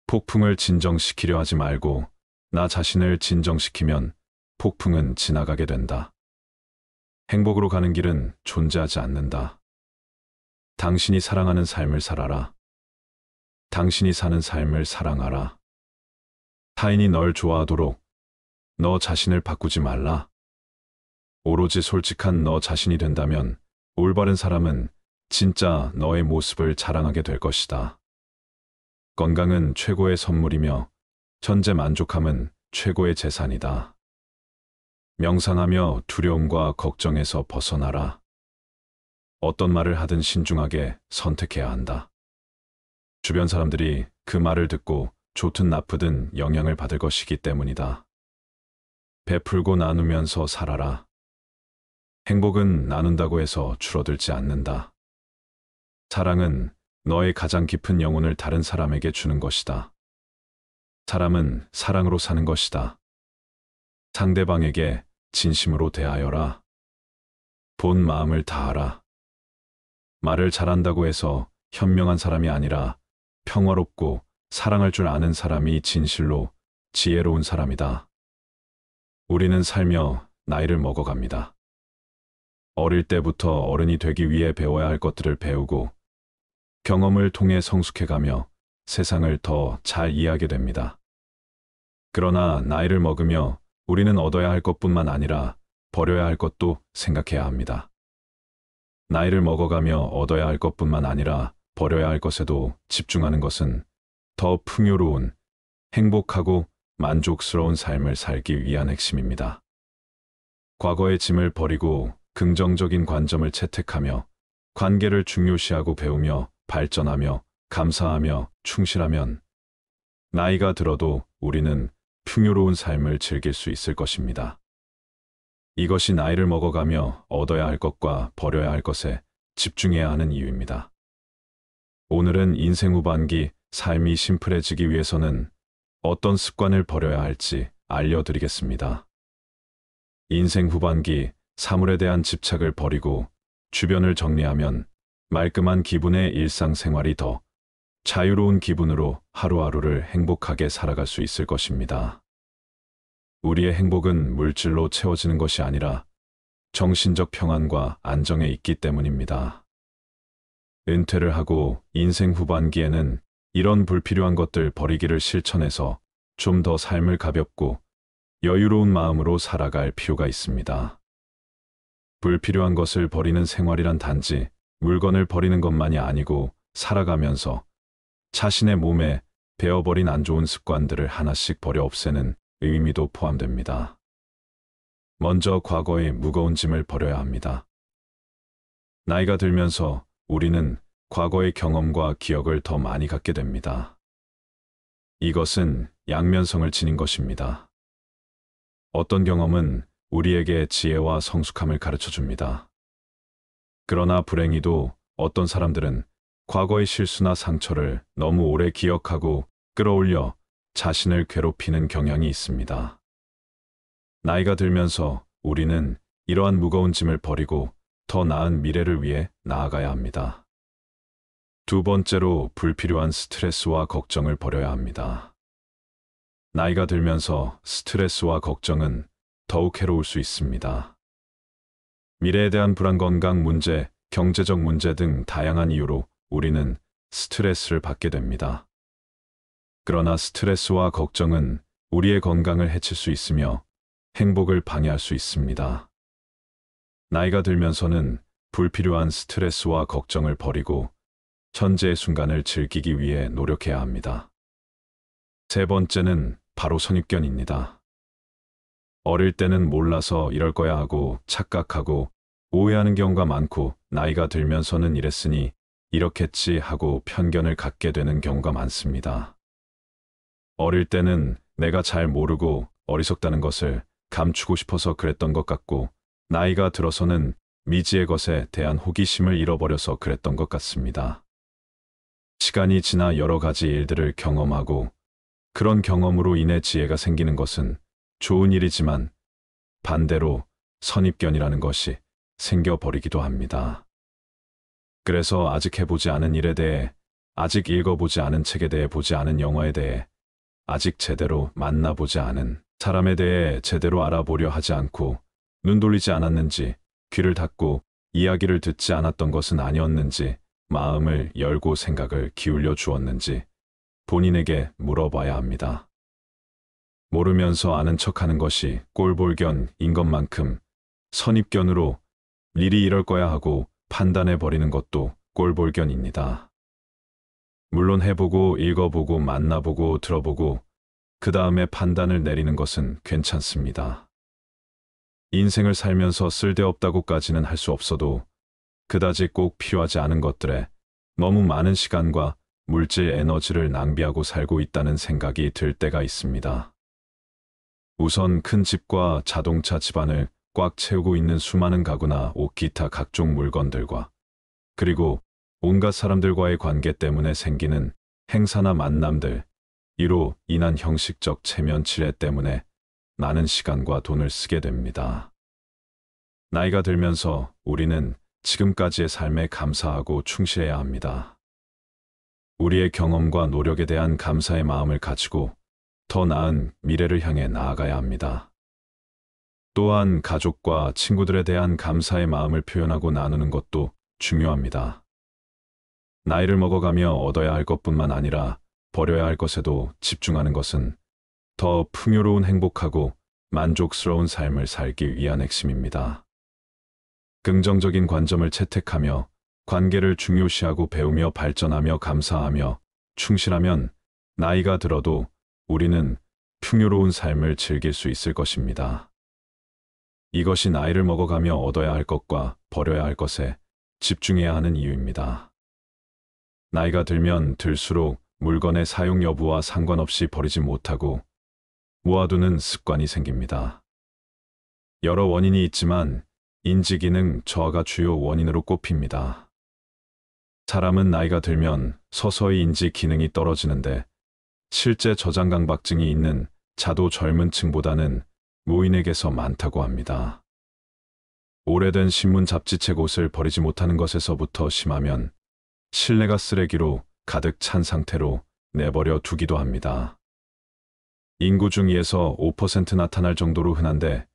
폭풍을 진정시키려 하지 말고 나 자신을 진정시키면 폭풍은 지나가게 된다. 행복으로 가는 길은 존재하지 않는다. 당신이 사랑하는 삶을 살아라. 당신이 사는 삶을 사랑하라. 타인이 널 좋아하도록 너 자신을 바꾸지 말라. 오로지 솔직한 너 자신이 된다면 올바른 사람은 진짜 너의 모습을 자랑하게 될 것이다. 건강은 최고의 선물이며 현재 만족함은 최고의 재산이다. 명상하며 두려움과 걱정에서 벗어나라. 어떤 말을 하든 신중하게 선택해야 한다. 주변 사람들이 그 말을 듣고 좋든 나쁘든 영향을 받을 것이기 때문이다. 베풀고 나누면서 살아라. 행복은 나눈다고 해서 줄어들지 않는다. 사랑은 너의 가장 깊은 영혼을 다른 사람에게 주는 것이다. 사람은 사랑으로 사는 것이다. 상대방에게 진심으로 대하여라. 본 마음을 다하라. 말을 잘한다고 해서 현명한 사람이 아니라 평화롭고 사랑할 줄 아는 사람이 진실로 지혜로운 사람이다. 우리는 살며 나이를 먹어갑니다. 어릴 때부터 어른이 되기 위해 배워야 할 것들을 배우고 경험을 통해 성숙해가며 세상을 더 잘 이해하게 됩니다. 그러나 나이를 먹으며 우리는 얻어야 할 것뿐만 아니라 버려야 할 것도 생각해야 합니다. 나이를 먹어가며 얻어야 할 것뿐만 아니라 버려야 할 것에도 집중하는 것은 더 풍요로운, 행복하고 만족스러운 삶을 살기 위한 핵심입니다. 과거의 짐을 버리고 긍정적인 관점을 채택하며 관계를 중요시하고 배우며 발전하며 감사하며 충실하면 나이가 들어도 우리는 풍요로운 삶을 즐길 수 있을 것입니다. 이것이 나이를 먹어가며 얻어야 할 것과 버려야 할 것에 집중해야 하는 이유입니다. 오늘은 인생 후반기 삶이 심플해지기 위해서는 어떤 습관을 버려야 할지 알려드리겠습니다. 인생 후반기 사물에 대한 집착을 버리고 주변을 정리하면 말끔한 기분의 일상생활이 더 자유로운 기분으로 하루하루를 행복하게 살아갈 수 있을 것입니다. 우리의 행복은 물질로 채워지는 것이 아니라 정신적 평안과 안정에 있기 때문입니다. 은퇴를 하고 인생 후반기에는 이런 불필요한 것들 버리기를 실천해서 좀 더 삶을 가볍고 여유로운 마음으로 살아갈 필요가 있습니다. 불필요한 것을 버리는 생활이란 단지 물건을 버리는 것만이 아니고 살아가면서 자신의 몸에 배어버린 안 좋은 습관들을 하나씩 버려 없애는 의미도 포함됩니다. 먼저 과거의 무거운 짐을 버려야 합니다. 나이가 들면서 우리는 과거의 경험과 기억을 더 많이 갖게 됩니다. 이것은 양면성을 지닌 것입니다. 어떤 경험은 우리에게 지혜와 성숙함을 가르쳐 줍니다. 그러나 불행히도 어떤 사람들은 과거의 실수나 상처를 너무 오래 기억하고 끌어올려 자신을 괴롭히는 경향이 있습니다. 나이가 들면서 우리는 이러한 무거운 짐을 버리고 더 나은 미래를 위해 나아가야 합니다. 두 번째로 불필요한 스트레스와 걱정을 버려야 합니다. 나이가 들면서 스트레스와 걱정은 더욱 해로울 수 있습니다. 미래에 대한 불안, 건강 문제, 경제적 문제 등 다양한 이유로 우리는 스트레스를 받게 됩니다. 그러나 스트레스와 걱정은 우리의 건강을 해칠 수 있으며 행복을 방해할 수 있습니다. 나이가 들면서는 불필요한 스트레스와 걱정을 버리고 현재의 순간을 즐기기 위해 노력해야 합니다. 세 번째는 바로 선입견입니다. 어릴 때는 몰라서 이럴 거야 하고 착각하고 오해하는 경우가 많고 나이가 들면서는 이랬으니 이렇겠지 하고 편견을 갖게 되는 경우가 많습니다. 어릴 때는 내가 잘 모르고 어리석다는 것을 감추고 싶어서 그랬던 것 같고 나이가 들어서는 미지의 것에 대한 호기심을 잃어버려서 그랬던 것 같습니다. 시간이 지나 여러 가지 일들을 경험하고 그런 경험으로 인해 지혜가 생기는 것은 좋은 일이지만 반대로 선입견이라는 것이 생겨버리기도 합니다. 그래서 아직 해보지 않은 일에 대해, 아직 읽어보지 않은 책에 대해, 보지 않은 영화에 대해, 아직 제대로 만나보지 않은 사람에 대해 제대로 알아보려 하지 않고 눈 돌리지 않았는지, 귀를 닫고 이야기를 듣지 않았던 것은 아니었는지, 마음을 열고 생각을 기울여 주었는지 본인에게 물어봐야 합니다. 모르면서 아는 척하는 것이 꼴볼견인 것만큼 선입견으로 미리 이럴 거야 하고 판단해버리는 것도 꼴볼견입니다. 물론 해보고 읽어보고 만나보고 들어보고 그 다음에 판단을 내리는 것은 괜찮습니다. 인생을 살면서 쓸데없다고까지는 할 수 없어도 그다지 꼭 필요하지 않은 것들에 너무 많은 시간과 물질 에너지를 낭비하고 살고 있다는 생각이 들 때가 있습니다. 우선 큰 집과 자동차 집안을 꽉 채우고 있는 수많은 가구나 옷, 기타 각종 물건들과 그리고 온갖 사람들과의 관계 때문에 생기는 행사나 만남들, 이로 인한 형식적 체면 치레 때문에 많은 시간과 돈을 쓰게 됩니다. 나이가 들면서 우리는 지금까지의 삶에 감사하고 충실해야 합니다. 우리의 경험과 노력에 대한 감사의 마음을 가지고 더 나은 미래를 향해 나아가야 합니다. 또한 가족과 친구들에 대한 감사의 마음을 표현하고 나누는 것도 중요합니다. 나이를 먹어가며 얻어야 할 것뿐만 아니라 버려야 할 것에도 집중하는 것은 더 풍요로운, 행복하고 만족스러운 삶을 살기 위한 핵심입니다. 긍정적인 관점을 채택하며 관계를 중요시하고 배우며 발전하며 감사하며 충실하면 나이가 들어도 우리는 풍요로운 삶을 즐길 수 있을 것입니다. 이것이 나이를 먹어가며 얻어야 할 것과 버려야 할 것에 집중해야 하는 이유입니다. 나이가 들면 들수록 물건의 사용 여부와 상관없이 버리지 못하고 모아두는 습관이 생깁니다. 여러 원인이 있지만 인지기능 저하가 주요 원인으로 꼽힙니다. 사람은 나이가 들면 서서히 인지 기능이 떨어지는데 실제 저장 강박증이 있는 자도 젊은 층보다는 노인에게서 많다고 합니다. 오래된 신문 잡지책, 옷을 버리지 못하는 것에서부터 심하면 실내가 쓰레기로 가득 찬 상태로 내버려 두기도 합니다. 인구 중 2에서 5% 나타날 정도로 흔한데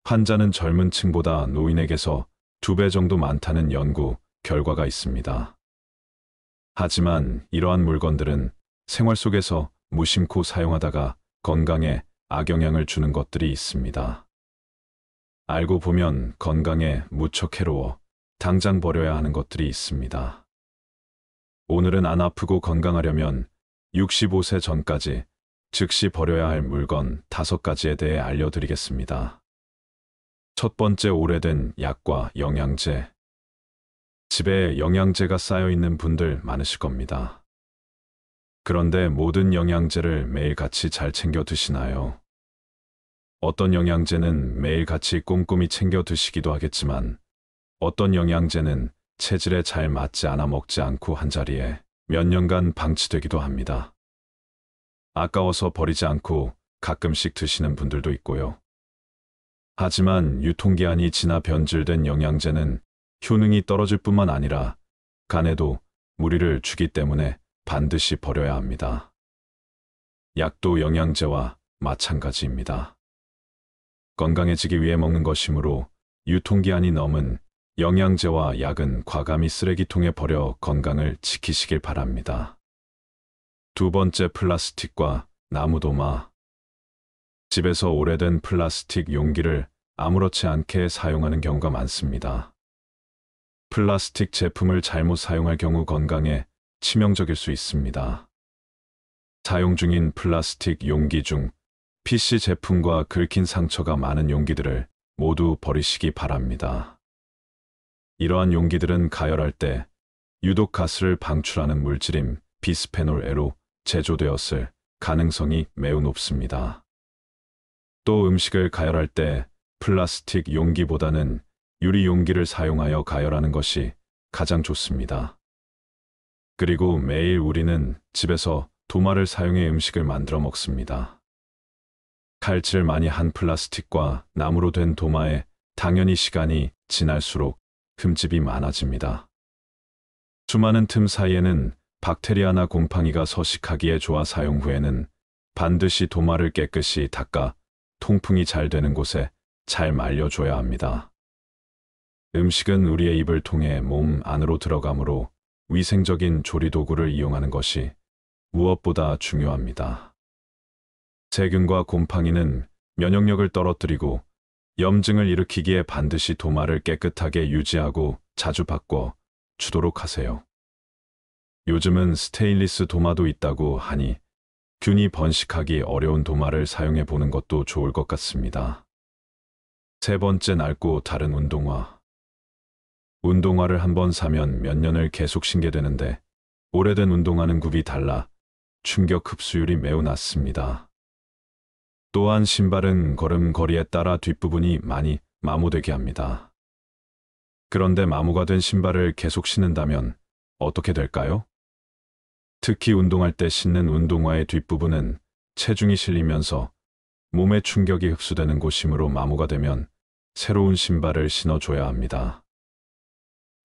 환자는 젊은 층보다 노인에게서 2배 정도 많다는 연구 결과가 있습니다. 하지만 이러한 물건들은 생활 속에서 무심코 사용하다가 건강에 악영향을 주는 것들이 있습니다. 알고 보면 건강에 무척 해로워 당장 버려야 하는 것들이 있습니다. 오늘은 안 아프고 건강하려면 65세 전까지 즉시 버려야 할 물건 5가지에 대해 알려드리겠습니다. 첫 번째, 오래된 약과 영양제. 집에 영양제가 쌓여 있는 분들 많으실 겁니다. 그런데 모든 영양제를 매일같이 잘 챙겨 드시나요? 어떤 영양제는 매일같이 꼼꼼히 챙겨 드시기도 하겠지만 어떤 영양제는 체질에 잘 맞지 않아 먹지 않고 한자리에 몇 년간 방치되기도 합니다. 아까워서 버리지 않고 가끔씩 드시는 분들도 있고요. 하지만 유통기한이 지나 변질된 영양제는 효능이 떨어질 뿐만 아니라 간에도 무리를 주기 때문에 반드시 버려야 합니다. 약도 영양제와 마찬가지입니다. 건강해지기 위해 먹는 것이므로 유통기한이 넘은 영양제와 약은 과감히 쓰레기통에 버려 건강을 지키시길 바랍니다. 두 번째, 플라스틱과 나무도마. 집에서 오래된 플라스틱 용기를 아무렇지 않게 사용하는 경우가 많습니다. 플라스틱 제품을 잘못 사용할 경우 건강에 치명적일 수 있습니다. 사용 중인 플라스틱 용기 중 PC 제품과 긁힌 상처가 많은 용기들을 모두 버리시기 바랍니다. 이러한 용기들은 가열할 때 유독 가스를 방출하는 물질인 비스페놀 A로 제조되었을 가능성이 매우 높습니다. 또 음식을 가열할 때 플라스틱 용기보다는 유리 용기를 사용하여 가열하는 것이 가장 좋습니다. 그리고 매일 우리는 집에서 도마를 사용해 음식을 만들어 먹습니다. 칼질 많이 한 플라스틱과 나무로 된 도마에 당연히 시간이 지날수록 흠집이 많아집니다. 수많은 틈 사이에는 박테리아나 곰팡이가 서식하기에 좋아 사용 후에는 반드시 도마를 깨끗이 닦아 통풍이 잘 되는 곳에 잘 말려줘야 합니다. 음식은 우리의 입을 통해 몸 안으로 들어가므로 위생적인 조리도구를 이용하는 것이 무엇보다 중요합니다. 세균과 곰팡이는 면역력을 떨어뜨리고 염증을 일으키기에 반드시 도마를 깨끗하게 유지하고 자주 바꿔 주도록 하세요. 요즘은 스테인리스 도마도 있다고 하니 균이 번식하기 어려운 도마를 사용해 보는 것도 좋을 것 같습니다. 세 번째, 낡고 다른 운동화. 운동화를 한번 사면 몇 년을 계속 신게 되는데 오래된 운동화는 굽이 달라 충격 흡수율이 매우 낮습니다. 또한 신발은 걸음걸이에 따라 뒷부분이 많이 마모되게 합니다. 그런데 마모가 된 신발을 계속 신는다면 어떻게 될까요? 특히 운동할 때 신는 운동화의 뒷부분은 체중이 실리면서 몸에 충격이 흡수되는 곳이므로 마모가 되면 새로운 신발을 신어줘야 합니다.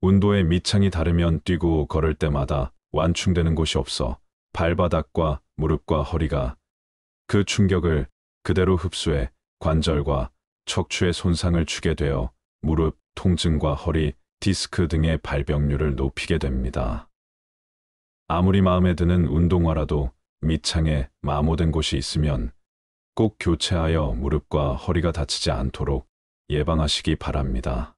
운도의 밑창이 다르면 뛰고 걸을 때마다 완충되는 곳이 없어 발바닥과 무릎과 허리가 그 충격을 그대로 흡수해 관절과 척추에 손상을 주게 되어 무릎 통증과 허리, 디스크 등의 발병률을 높이게 됩니다. 아무리 마음에 드는 운동화라도 밑창에 마모된 곳이 있으면 꼭 교체하여 무릎과 허리가 다치지 않도록 예방하시기 바랍니다.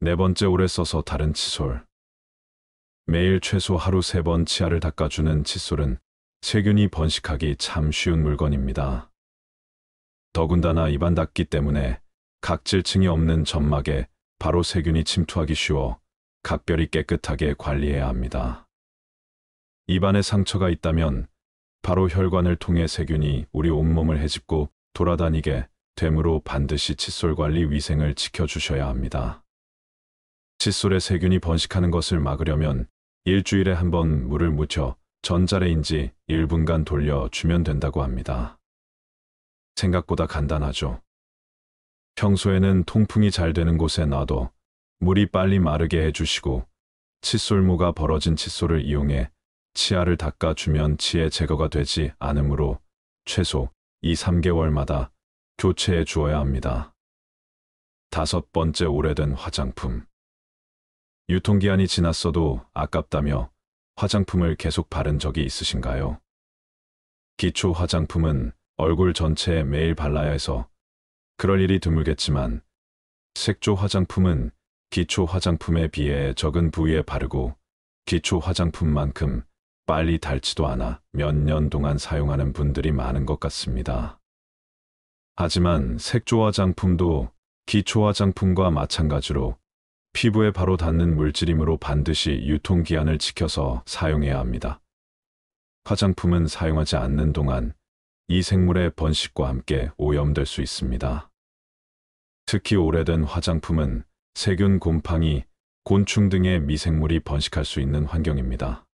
네 번째, 오래 써서 다른 칫솔. 매일 최소 하루 3번 치아를 닦아주는 칫솔은 세균이 번식하기 참 쉬운 물건입니다. 더군다나 입안 닦기 때문에 각질층이 없는 점막에 바로 세균이 침투하기 쉬워 각별히 깨끗하게 관리해야 합니다. 입안에 상처가 있다면 바로 혈관을 통해 세균이 우리 온몸을 헤집고 돌아다니게 되므로 반드시 칫솔 관리 위생을 지켜주셔야 합니다. 칫솔에 세균이 번식하는 것을 막으려면 일주일에 한 번 물을 묻혀 전자레인지 1분간 돌려주면 된다고 합니다. 생각보다 간단하죠. 평소에는 통풍이 잘 되는 곳에 놔둬 물이 빨리 마르게 해주시고 칫솔모가 벌어진 칫솔을 이용해 치아를 닦아주면 치해 제거가 되지 않으므로 최소 2~3개월마다 교체해 주어야 합니다. 다섯 번째, 오래된 화장품. 유통기한이 지났어도 아깝다며 화장품을 계속 바른 적이 있으신가요? 기초 화장품은 얼굴 전체에 매일 발라야 해서 그럴 일이 드물겠지만 색조 화장품은 기초 화장품에 비해 적은 부위에 바르고 기초 화장품만큼 빨리 닳지도 않아 몇 년 동안 사용하는 분들이 많은 것 같습니다. 하지만 색조 화장품도 기초 화장품과 마찬가지로 피부에 바로 닿는 물질이므로 반드시 유통기한을 지켜서 사용해야 합니다. 화장품은 사용하지 않는 동안 이 생물의 번식과 함께 오염될 수 있습니다. 특히 오래된 화장품은 세균, 곰팡이, 곤충 등의 미생물이 번식할 수 있는 환경입니다.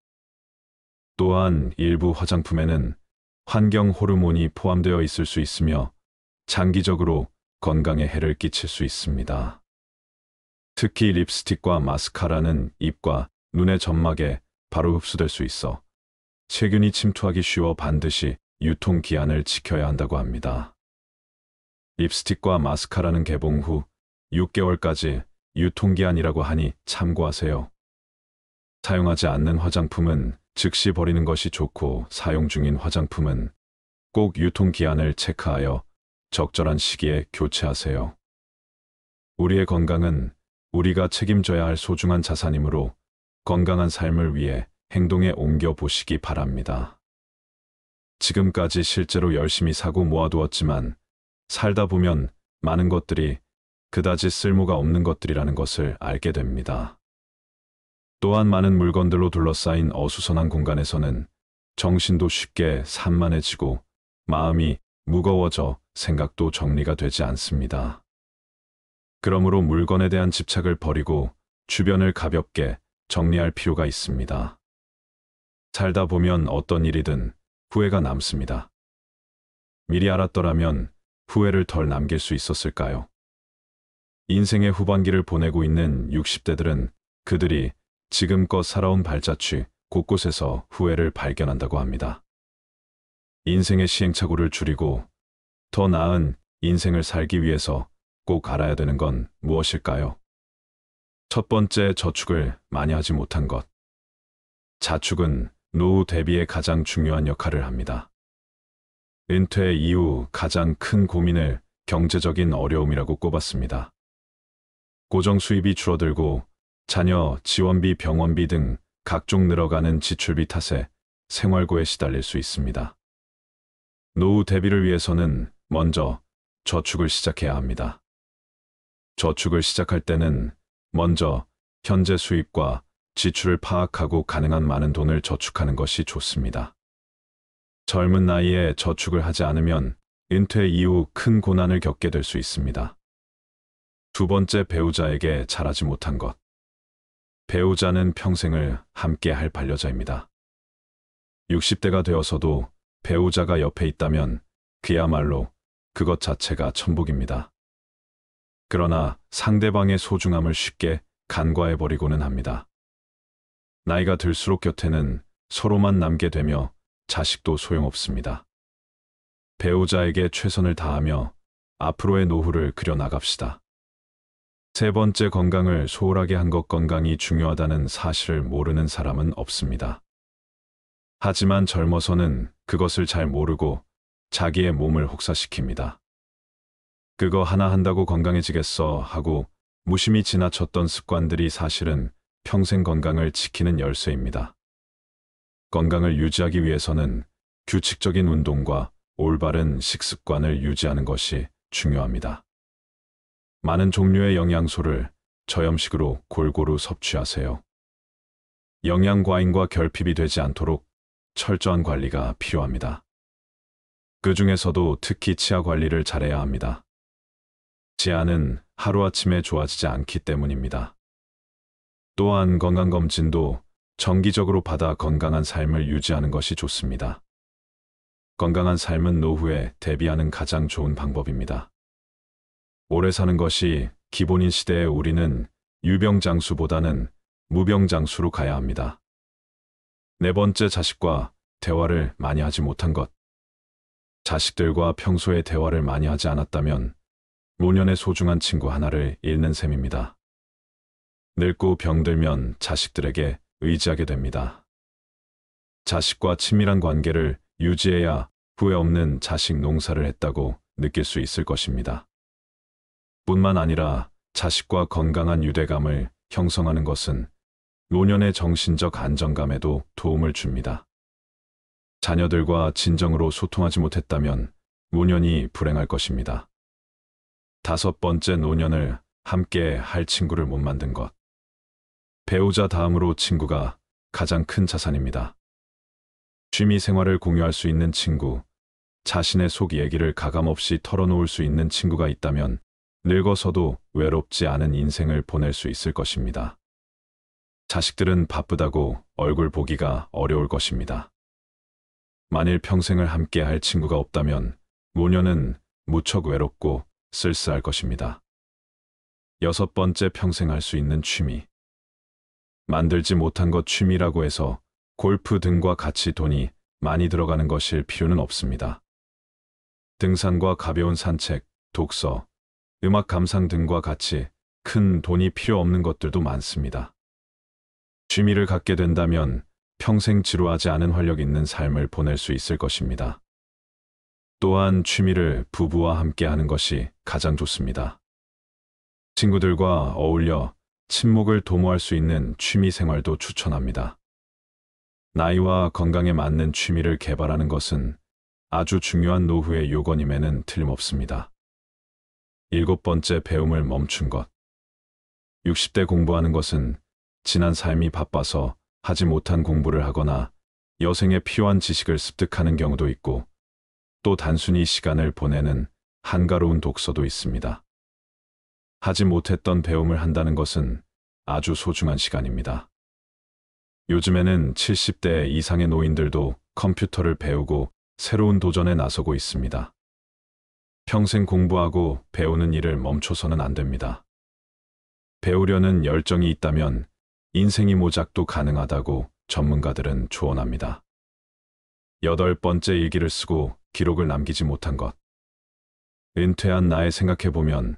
또한 일부 화장품에는 환경 호르몬이 포함되어 있을 수 있으며 장기적으로 건강에 해를 끼칠 수 있습니다. 특히 립스틱과 마스카라는 입과 눈의 점막에 바로 흡수될 수 있어 세균이 침투하기 쉬워 반드시 유통기한을 지켜야 한다고 합니다. 립스틱과 마스카라는 개봉 후 6개월까지 유통기한이라고 하니 참고하세요. 사용하지 않는 화장품은 즉시 버리는 것이 좋고 사용 중인 화장품은 꼭 유통기한을 체크하여 적절한 시기에 교체하세요. 우리의 건강은 우리가 책임져야 할 소중한 자산이므로 건강한 삶을 위해 행동에 옮겨 보시기 바랍니다. 지금까지 실제로 열심히 사고 모아두었지만 살다 보면 많은 것들이 그다지 쓸모가 없는 것들이라는 것을 알게 됩니다. 또한 많은 물건들로 둘러싸인 어수선한 공간에서는 정신도 쉽게 산만해지고 마음이 무거워져 생각도 정리가 되지 않습니다. 그러므로 물건에 대한 집착을 버리고 주변을 가볍게 정리할 필요가 있습니다. 살다 보면 어떤 일이든 후회가 남습니다. 미리 알았더라면 후회를 덜 남길 수 있었을까요? 인생의 후반기를 보내고 있는 60대들은 그들이 지금껏 살아온 발자취 곳곳에서 후회를 발견한다고 합니다. 인생의 시행착오를 줄이고 더 나은 인생을 살기 위해서 꼭 알아야 되는 건 무엇일까요? 첫 번째, 저축을 많이 하지 못한 것. 자축은 노후 대비에 가장 중요한 역할을 합니다. 은퇴 이후 가장 큰 고민을 경제적인 어려움이라고 꼽았습니다. 고정 수입이 줄어들고 자녀 지원비, 병원비 등 각종 늘어가는 지출비 탓에 생활고에 시달릴 수 있습니다. 노후 대비를 위해서는 먼저 저축을 시작해야 합니다. 저축을 시작할 때는 먼저 현재 수입과 지출을 파악하고 가능한 많은 돈을 저축하는 것이 좋습니다. 젊은 나이에 저축을 하지 않으면 은퇴 이후 큰 고난을 겪게 될 수 있습니다. 두 번째, 배우자에게 잘하지 못한 것. 배우자는 평생을 함께 할 반려자입니다. 60대가 되어서도 배우자가 옆에 있다면 그야말로 그것 자체가 천복입니다. 그러나 상대방의 소중함을 쉽게 간과해버리고는 합니다. 나이가 들수록 곁에는 서로만 남게 되며 자식도 소용없습니다. 배우자에게 최선을 다하며 앞으로의 노후를 그려나갑시다. 세 번째, 건강을 소홀하게 한 것. 건강이 중요하다는 사실을 모르는 사람은 없습니다. 하지만 젊어서는 그것을 잘 모르고 자기의 몸을 혹사시킵니다. 그거 하나 한다고 건강해지겠어 하고 무심히 지나쳤던 습관들이 사실은 평생 건강을 지키는 열쇠입니다. 건강을 유지하기 위해서는 규칙적인 운동과 올바른 식습관을 유지하는 것이 중요합니다. 많은 종류의 영양소를 저염식으로 골고루 섭취하세요. 영양 과잉과 결핍이 되지 않도록 철저한 관리가 필요합니다. 그 중에서도 특히 치아 관리를 잘해야 합니다. 치아는 하루아침에 좋아지지 않기 때문입니다. 또한 건강검진도 정기적으로 받아 건강한 삶을 유지하는 것이 좋습니다. 건강한 삶은 노후에 대비하는 가장 좋은 방법입니다. 오래 사는 것이 기본인 시대에 우리는 유병장수보다는 무병장수로 가야 합니다. 네 번째, 자식과 대화를 많이 하지 못한 것. 자식들과 평소에 대화를 많이 하지 않았다면 노년의 소중한 친구 하나를 잃는 셈입니다. 늙고 병들면 자식들에게 의지하게 됩니다. 자식과 친밀한 관계를 유지해야 후회 없는 자식 농사를 했다고 느낄 수 있을 것입니다. 뿐만 아니라 자식과 건강한 유대감을 형성하는 것은 노년의 정신적 안정감에도 도움을 줍니다. 자녀들과 진정으로 소통하지 못했다면 노년이 불행할 것입니다. 5번째, 노년을 함께 할 친구를 못 만든 것. 배우자 다음으로 친구가 가장 큰 자산입니다. 취미 생활을 공유할 수 있는 친구, 자신의 속 얘기를 가감없이 털어놓을 수 있는 친구가 있다면 늙어서도 외롭지 않은 인생을 보낼 수 있을 것입니다. 자식들은 바쁘다고 얼굴 보기가 어려울 것입니다. 만일 평생을 함께 할 친구가 없다면 노년은 무척 외롭고 쓸쓸할 것입니다. 6번째, 평생 할 수 있는 취미. 만들지 못한 것 취미라고 해서 골프 등과 같이 돈이 많이 들어가는 것일 필요는 없습니다. 등산과 가벼운 산책, 독서, 음악 감상 등과 같이 큰 돈이 필요 없는 것들도 많습니다. 취미를 갖게 된다면 평생 지루하지 않은 활력 있는 삶을 보낼 수 있을 것입니다. 또한 취미를 부부와 함께 하는 것이 가장 좋습니다. 친구들과 어울려 친목을 도모할 수 있는 취미 생활도 추천합니다. 나이와 건강에 맞는 취미를 개발하는 것은 아주 중요한 노후의 요건임에는 틀림없습니다. 7번째, 배움을 멈춘 것. 60대 공부하는 것은 지난 삶이 바빠서 하지 못한 공부를 하거나 여생에 필요한 지식을 습득하는 경우도 있고 또 단순히 시간을 보내는 한가로운 독서도 있습니다. 하지 못했던 배움을 한다는 것은 아주 소중한 시간입니다. 요즘에는 70대 이상의 노인들도 컴퓨터를 배우고 새로운 도전에 나서고 있습니다. 평생 공부하고 배우는 일을 멈춰서는 안 됩니다. 배우려는 열정이 있다면 인생이 모작도 가능하다고 전문가들은 조언합니다. 8번째, 일기를 쓰고 기록을 남기지 못한 것. 은퇴한 나에 생각해보면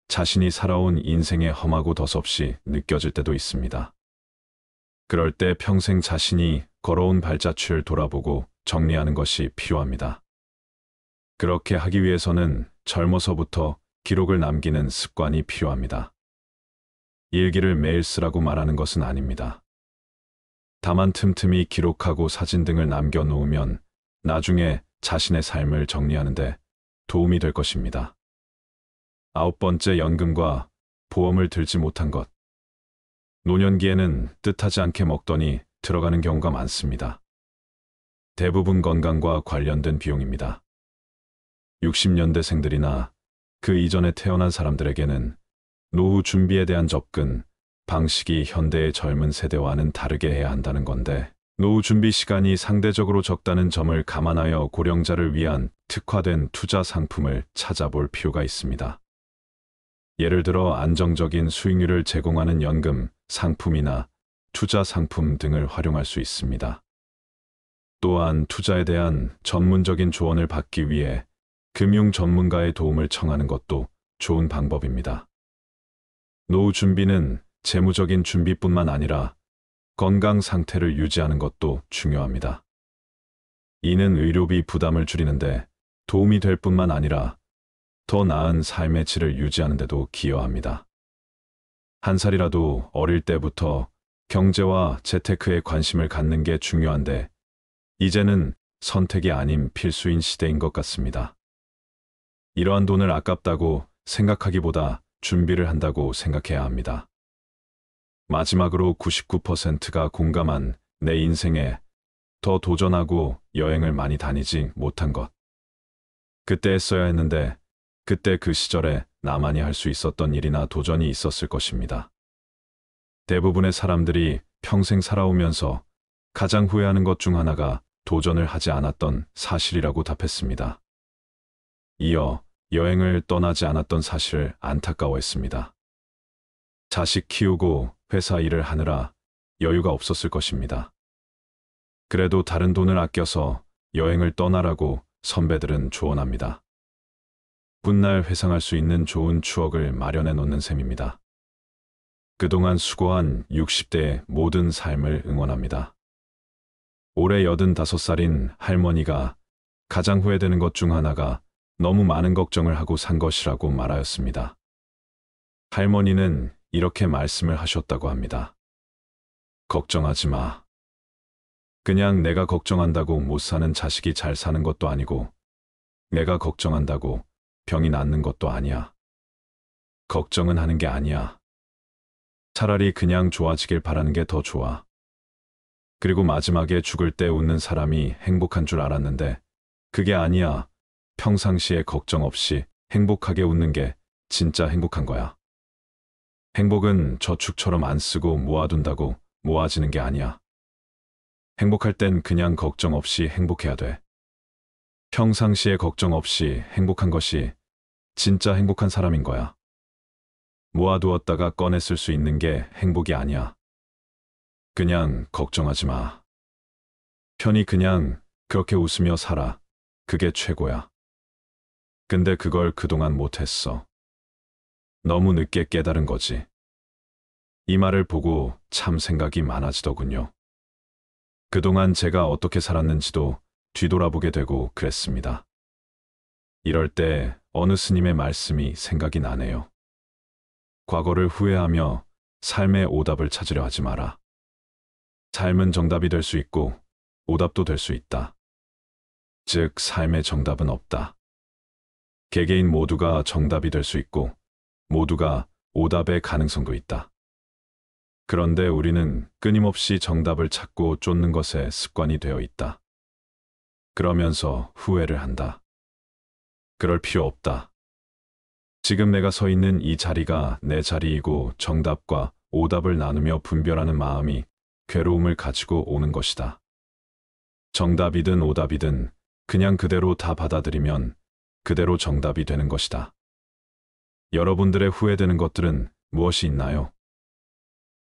자신이 살아온 인생의 험하고 덧없이 느껴질 때도 있습니다. 그럴 때 평생 자신이 걸어온 발자취를 돌아보고 정리하는 것이 필요합니다. 그렇게 하기 위해서는 젊어서부터 기록을 남기는 습관이 필요합니다. 일기를 매일 쓰라고 말하는 것은 아닙니다. 다만 틈틈이 기록하고 사진 등을 남겨놓으면 나중에 자신의 삶을 정리하는 데 도움이 될 것입니다. 9번째, 연금과 보험을 들지 못한 것. 노년기에는 뜻하지 않게 먹더니 들어가는 경우가 많습니다. 대부분 건강과 관련된 비용입니다. 60년대생들이나 그 이전에 태어난 사람들에게는 노후 준비에 대한 접근, 방식이 현대의 젊은 세대와는 다르게 해야 한다는 건데 노후 준비 시간이 상대적으로 적다는 점을 감안하여 고령자를 위한 특화된 투자 상품을 찾아볼 필요가 있습니다. 예를 들어 안정적인 수익률을 제공하는 연금, 상품이나 투자 상품 등을 활용할 수 있습니다. 또한 투자에 대한 전문적인 조언을 받기 위해 금융 전문가의 도움을 청하는 것도 좋은 방법입니다. 노후 준비는 재무적인 준비뿐만 아니라 건강 상태를 유지하는 것도 중요합니다. 이는 의료비 부담을 줄이는데 도움이 될 뿐만 아니라 더 나은 삶의 질을 유지하는 데도 기여합니다. 한 살이라도 어릴 때부터 경제와 재테크에 관심을 갖는 게 중요한데 이제는 선택이 아닌 필수인 시대인 것 같습니다. 이러한 돈을 아깝다고 생각하기보다 준비를 한다고 생각해야 합니다. 마지막으로 99%가 공감한 내 인생에 더 도전하고 여행을 많이 다니지 못한 것. 그때 했어야 했는데 그때 그 시절에 나만이 할 수 있었던 일이나 도전이 있었을 것입니다. 대부분의 사람들이 평생 살아오면서 가장 후회하는 것 중 하나가 도전을 하지 않았던 사실이라고 답했습니다. 이어 여행을 떠나지 않았던 사실을 안타까워했습니다. 자식 키우고 회사 일을 하느라 여유가 없었을 것입니다. 그래도 다른 돈을 아껴서 여행을 떠나라고 선배들은 조언합니다. 훗날 회상할 수 있는 좋은 추억을 마련해 놓는 셈입니다. 그동안 수고한 60대의 모든 삶을 응원합니다. 올해 85살인 할머니가 가장 후회되는 것 중 하나가 너무 많은 걱정을 하고 산 것이라고 말하였습니다. 할머니는 이렇게 말씀을 하셨다고 합니다. 걱정하지 마. 그냥 내가 걱정한다고 못 사는 자식이 잘 사는 것도 아니고 내가 걱정한다고 병이 낫는 것도 아니야. 걱정은 하는 게 아니야. 차라리 그냥 좋아지길 바라는 게 더 좋아. 그리고 마지막에 죽을 때 웃는 사람이 행복한 줄 알았는데 그게 아니야. 평상시에 걱정 없이 행복하게 웃는 게 진짜 행복한 거야. 행복은 저축처럼 안 쓰고 모아둔다고 모아지는 게 아니야. 행복할 땐 그냥 걱정 없이 행복해야 돼. 평상시에 걱정 없이 행복한 것이 진짜 행복한 사람인 거야. 모아두었다가 꺼내 쓸 수 있는 게 행복이 아니야. 그냥 걱정하지 마. 편히 그냥 그렇게 웃으며 살아. 그게 최고야. 근데 그걸 그동안 못했어. 너무 늦게 깨달은 거지. 이 말을 보고 참 생각이 많아지더군요. 그동안 제가 어떻게 살았는지도 뒤돌아보게 되고 그랬습니다. 이럴 때 어느 스님의 말씀이 생각이 나네요. 과거를 후회하며 삶의 오답을 찾으려 하지 마라. 삶은 정답이 될 수 있고 오답도 될 수 있다. 즉, 삶의 정답은 없다. 개개인 모두가 정답이 될 수 있고 모두가 오답의 가능성도 있다. 그런데 우리는 끊임없이 정답을 찾고 쫓는 것에 습관이 되어 있다. 그러면서 후회를 한다. 그럴 필요 없다. 지금 내가 서 있는 이 자리가 내 자리이고 정답과 오답을 나누며 분별하는 마음이 괴로움을 가지고 오는 것이다. 정답이든 오답이든 그냥 그대로 다 받아들이면 그대로 정답이 되는 것이다. 여러분들의 후회되는 것들은 무엇이 있나요?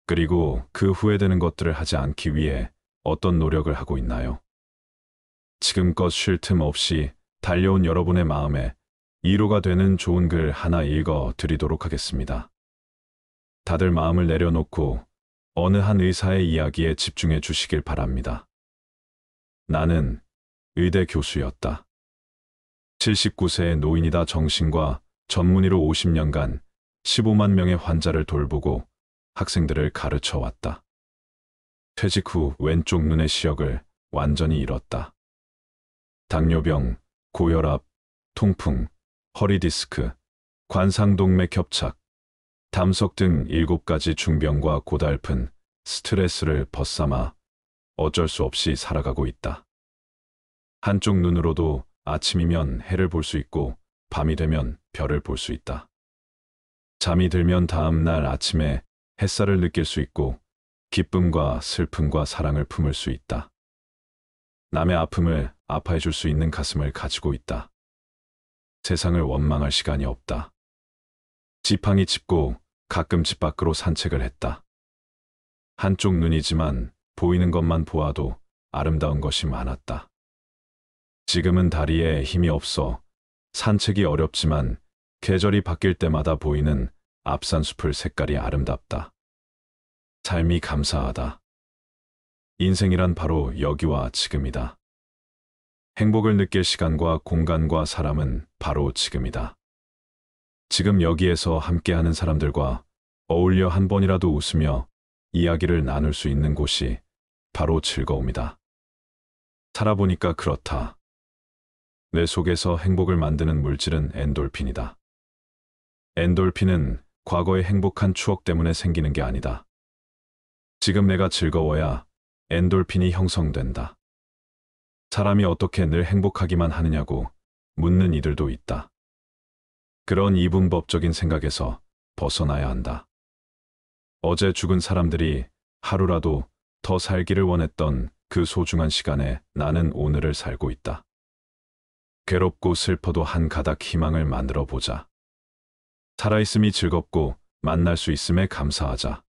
그리고 그 후회되는 것들을 하지 않기 위해 어떤 노력을 하고 있나요? 지금껏 쉴 틈 없이 달려온 여러분의 마음에 위로가 되는 좋은 글 하나 읽어 드리도록 하겠습니다. 다들 마음을 내려놓고 어느 한 의사의 이야기에 집중해 주시길 바랍니다. 나는 의대 교수였다. 79세의 노인이다. 정신과 전문의로 50년간 15만 명의 환자를 돌보고 학생들을 가르쳐 왔다. 퇴직 후 왼쪽 눈의 시력을 완전히 잃었다. 당뇨병, 고혈압, 통풍, 허리 디스크, 관상동맥 협착, 담석 등 7가지 중병과 고달픈 스트레스를 벗삼아 어쩔 수 없이 살아가고 있다. 한쪽 눈으로도 아침이면 해를 볼 수 있고 밤이 되면 별을 볼 수 있다. 잠이 들면 다음 날 아침에 햇살을 느낄 수 있고 기쁨과 슬픔과 사랑을 품을 수 있다. 남의 아픔을 아파해 줄 수 있는 가슴을 가지고 있다. 세상을 원망할 시간이 없다. 지팡이 짚고 가끔 집 밖으로 산책을 했다. 한쪽 눈이지만 보이는 것만 보아도 아름다운 것이 많았다. 지금은 다리에 힘이 없어 산책이 어렵지만 계절이 바뀔 때마다 보이는 앞산숲을 색깔이 아름답다. 삶이 감사하다. 인생이란 바로 여기와 지금이다. 행복을 느낄 시간과 공간과 사람은 바로 지금이다. 지금 여기에서 함께하는 사람들과 어울려 한 번이라도 웃으며 이야기를 나눌 수 있는 곳이 바로 즐거움이다. 살아보니까 그렇다. 내 속에서 행복을 만드는 물질은 엔돌핀이다. 엔돌핀은 과거의 행복한 추억 때문에 생기는 게 아니다. 지금 내가 즐거워야 엔돌핀이 형성된다. 사람이 어떻게 늘 행복하기만 하느냐고 묻는 이들도 있다. 그런 이분법적인 생각에서 벗어나야 한다. 어제 죽은 사람들이 하루라도 더 살기를 원했던 그 소중한 시간에 나는 오늘을 살고 있다. 괴롭고 슬퍼도 한 가닥 희망을 만들어 보자. 살아있음이 즐겁고 만날 수 있음에 감사하자.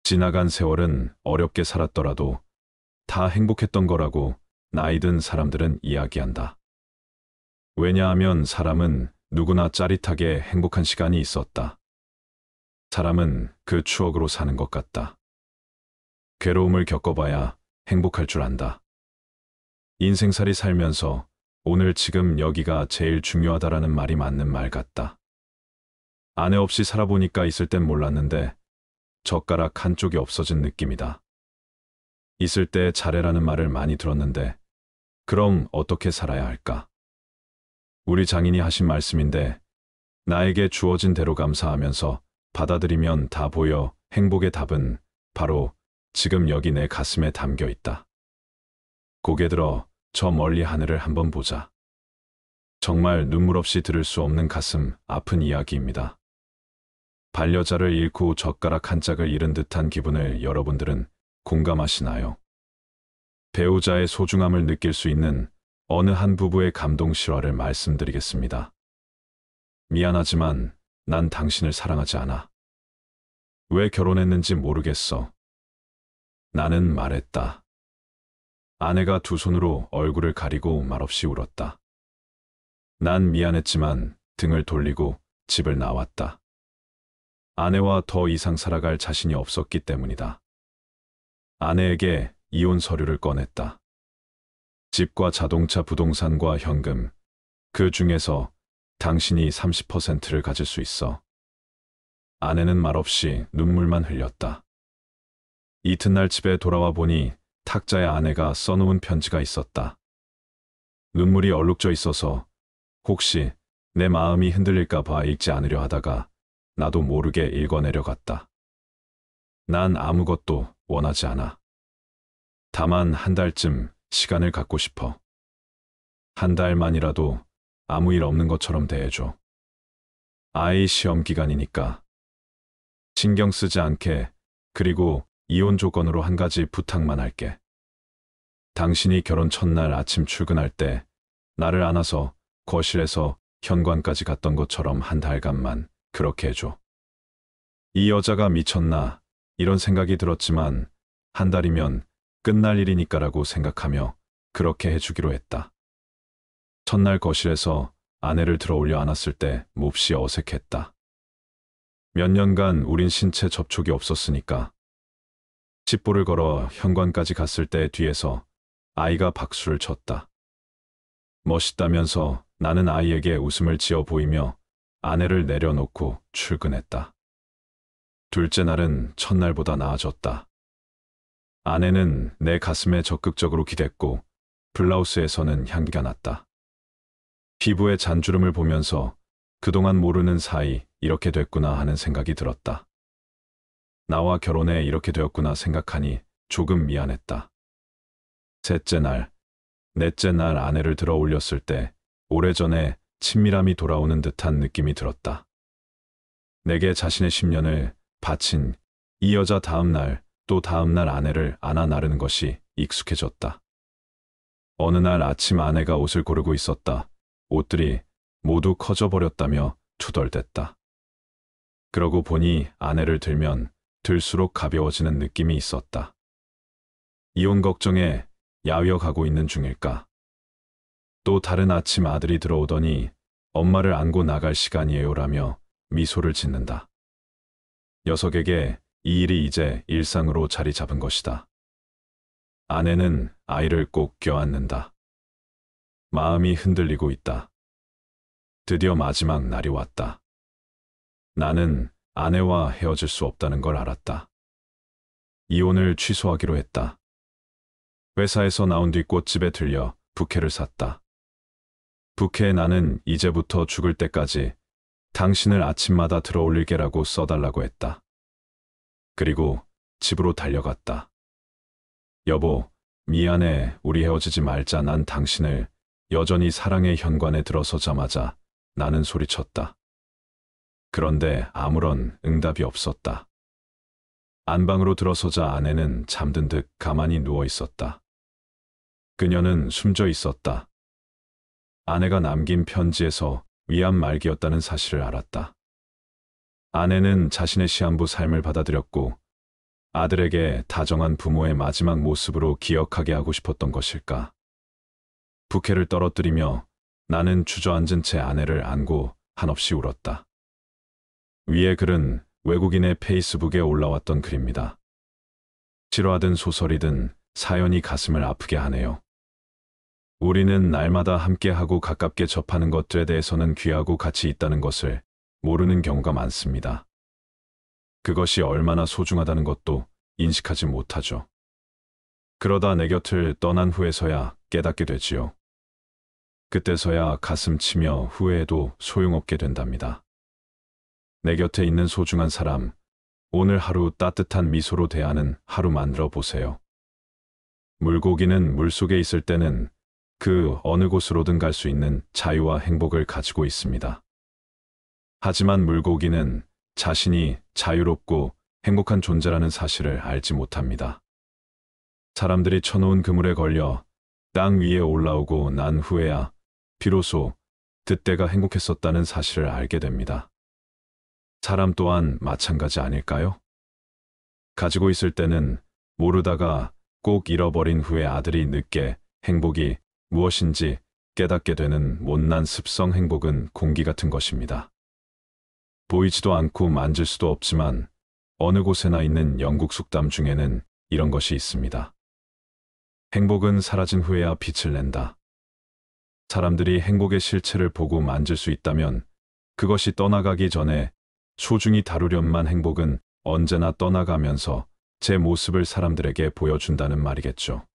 지나간 세월은 어렵게 살았더라도 다 행복했던 거라고 나이 든 사람들은 이야기한다. 왜냐하면 사람은 누구나 짜릿하게 행복한 시간이 있었다. 사람은 그 추억으로 사는 것 같다. 괴로움을 겪어봐야 행복할 줄 안다. 인생살이 살면서 오늘 지금 여기가 제일 중요하다라는 말이 맞는 말 같다. 아내 없이 살아보니까 있을 땐 몰랐는데 젓가락 한쪽이 없어진 느낌이다. 있을 때 잘해라는 말을 많이 들었는데 그럼 어떻게 살아야 할까? 우리 장인이 하신 말씀인데 나에게 주어진 대로 감사하면서 받아들이면 다 보여. 행복의 답은 바로 지금 여기 내 가슴에 담겨 있다. 고개 들어 저 멀리 하늘을 한번 보자. 정말 눈물 없이 들을 수 없는 가슴 아픈 이야기입니다. 반려자를 잃고 젓가락 한 짝을 잃은 듯한 기분을 여러분들은 공감하시나요? 배우자의 소중함을 느낄 수 있는 어느 한 부부의 감동 실화를 말씀드리겠습니다. 미안하지만 난 당신을 사랑하지 않아. 왜 결혼했는지 모르겠어. 나는 말했다. 아내가 두 손으로 얼굴을 가리고 말없이 울었다. 난 미안했지만 등을 돌리고 집을 나왔다. 아내와 더 이상 살아갈 자신이 없었기 때문이다. 아내에게 이혼 서류를 꺼냈다. 집과 자동차, 부동산과 현금, 그 중에서 당신이 30%를 가질 수 있어. 아내는 말없이 눈물만 흘렸다. 이튿날 집에 돌아와 보니 탁자에 아내가 써놓은 편지가 있었다. 눈물이 얼룩져 있어서 혹시 내 마음이 흔들릴까 봐 읽지 않으려 하다가 나도 모르게 읽어내려갔다. 난 아무것도 원하지 않아. 다만 한 달쯤 시간을 갖고 싶어. 한 달만이라도 아무 일 없는 것처럼 대해줘. 아이 시험 기간이니까. 신경 쓰지 않게. 그리고 이혼 조건으로 한 가지 부탁만 할게. 당신이 결혼 첫날 아침 출근할 때 나를 안아서 거실에서 현관까지 갔던 것처럼 한 달간만 그렇게 해줘. 이 여자가 미쳤나 이런 생각이 들었지만 한 달이면 끝날 일이니까라고 생각하며 그렇게 해주기로 했다. 첫날 거실에서 아내를 들어올려 안았을 때 몹시 어색했다. 몇 년간 우린 신체 접촉이 없었으니까. 집보를 걸어 현관까지 갔을 때 뒤에서 아이가 박수를 쳤다. 멋있다면서 나는 아이에게 웃음을 지어 보이며 아내를 내려놓고 출근했다. 둘째 날은 첫날보다 나아졌다. 아내는 내 가슴에 적극적으로 기댔고 블라우스에서는 향기가 났다. 피부의 잔주름을 보면서 그동안 모르는 사이 이렇게 됐구나 하는 생각이 들었다. 나와 결혼해 이렇게 되었구나 생각하니 조금 미안했다. 셋째 날, 넷째 날 아내를 들어 올렸을 때 오래전에 친밀함이 돌아오는 듯한 느낌이 들었다. 내게 자신의 10년을 바친 이 여자 다음 날 또 다음 날 아내를 안아 나르는 것이 익숙해졌다. 어느 날 아침 아내가 옷을 고르고 있었다. 옷들이 모두 커져버렸다며 투덜댔다. 그러고 보니 아내를 들면 들수록 가벼워지는 느낌이 있었다. 이혼 걱정에 야위어 가고 있는 중일까? 또 다른 아침 아들이 들어오더니 엄마를 안고 나갈 시간이에요라며 미소를 짓는다. 녀석에게 이 일이 이제 일상으로 자리 잡은 것이다. 아내는 아이를 꼭 껴안는다. 마음이 흔들리고 있다. 드디어 마지막 날이 왔다. 나는 아내와 헤어질 수 없다는 걸 알았다. 이혼을 취소하기로 했다. 회사에서 나온 뒤 꽃집에 들려 부케를 샀다. 부케에 나는 이제부터 죽을 때까지 당신을 아침마다 들어올릴게라고 써달라고 했다. 그리고 집으로 달려갔다. 여보, 미안해. 우리 헤어지지 말자. 난 당신을 여전히 사랑의 현관에 들어서자마자 나는 소리쳤다. 그런데 아무런 응답이 없었다. 안방으로 들어서자 아내는 잠든 듯 가만히 누워 있었다. 그녀는 숨져 있었다. 아내가 남긴 편지에서 위안 말기였다는 사실을 알았다. 아내는 자신의 시한부 삶을 받아들였고 아들에게 다정한 부모의 마지막 모습으로 기억하게 하고 싶었던 것일까. 부케를 떨어뜨리며 나는 주저앉은 채 아내를 안고 한없이 울었다. 위의 글은 외국인의 페이스북에 올라왔던 글입니다. 실화든 소설이든 사연이 가슴을 아프게 하네요. 우리는 날마다 함께하고 가깝게 접하는 것들에 대해서는 귀하고 가치 있다는 것을 모르는 경우가 많습니다. 그것이 얼마나 소중하다는 것도 인식하지 못하죠. 그러다 내 곁을 떠난 후에서야 깨닫게 되지요. 그때서야 가슴 치며 후회해도 소용없게 된답니다. 내 곁에 있는 소중한 사람, 오늘 하루 따뜻한 미소로 대하는 하루 만들어 보세요. 물고기는 물속에 있을 때는 그 어느 곳으로든 갈 수 있는 자유와 행복을 가지고 있습니다. 하지만 물고기는 자신이 자유롭고 행복한 존재라는 사실을 알지 못합니다. 사람들이 쳐놓은 그물에 걸려 땅 위에 올라오고 난 후에야 비로소 그때가 행복했었다는 사실을 알게 됩니다. 사람 또한 마찬가지 아닐까요? 가지고 있을 때는 모르다가 꼭 잃어버린 후에 아들이 늦게 행복이 무엇인지 깨닫게 되는 못난 습성. 행복은 공기 같은 것입니다. 보이지도 않고 만질 수도 없지만 어느 곳에나 있는 영국 속담 중에는 이런 것이 있습니다. 행복은 사라진 후에야 빛을 낸다. 사람들이 행복의 실체를 보고 만질 수 있다면 그것이 떠나가기 전에 소중히 다루련만 행복은 언제나 떠나가면서 제 모습을 사람들에게 보여준다는 말이겠죠.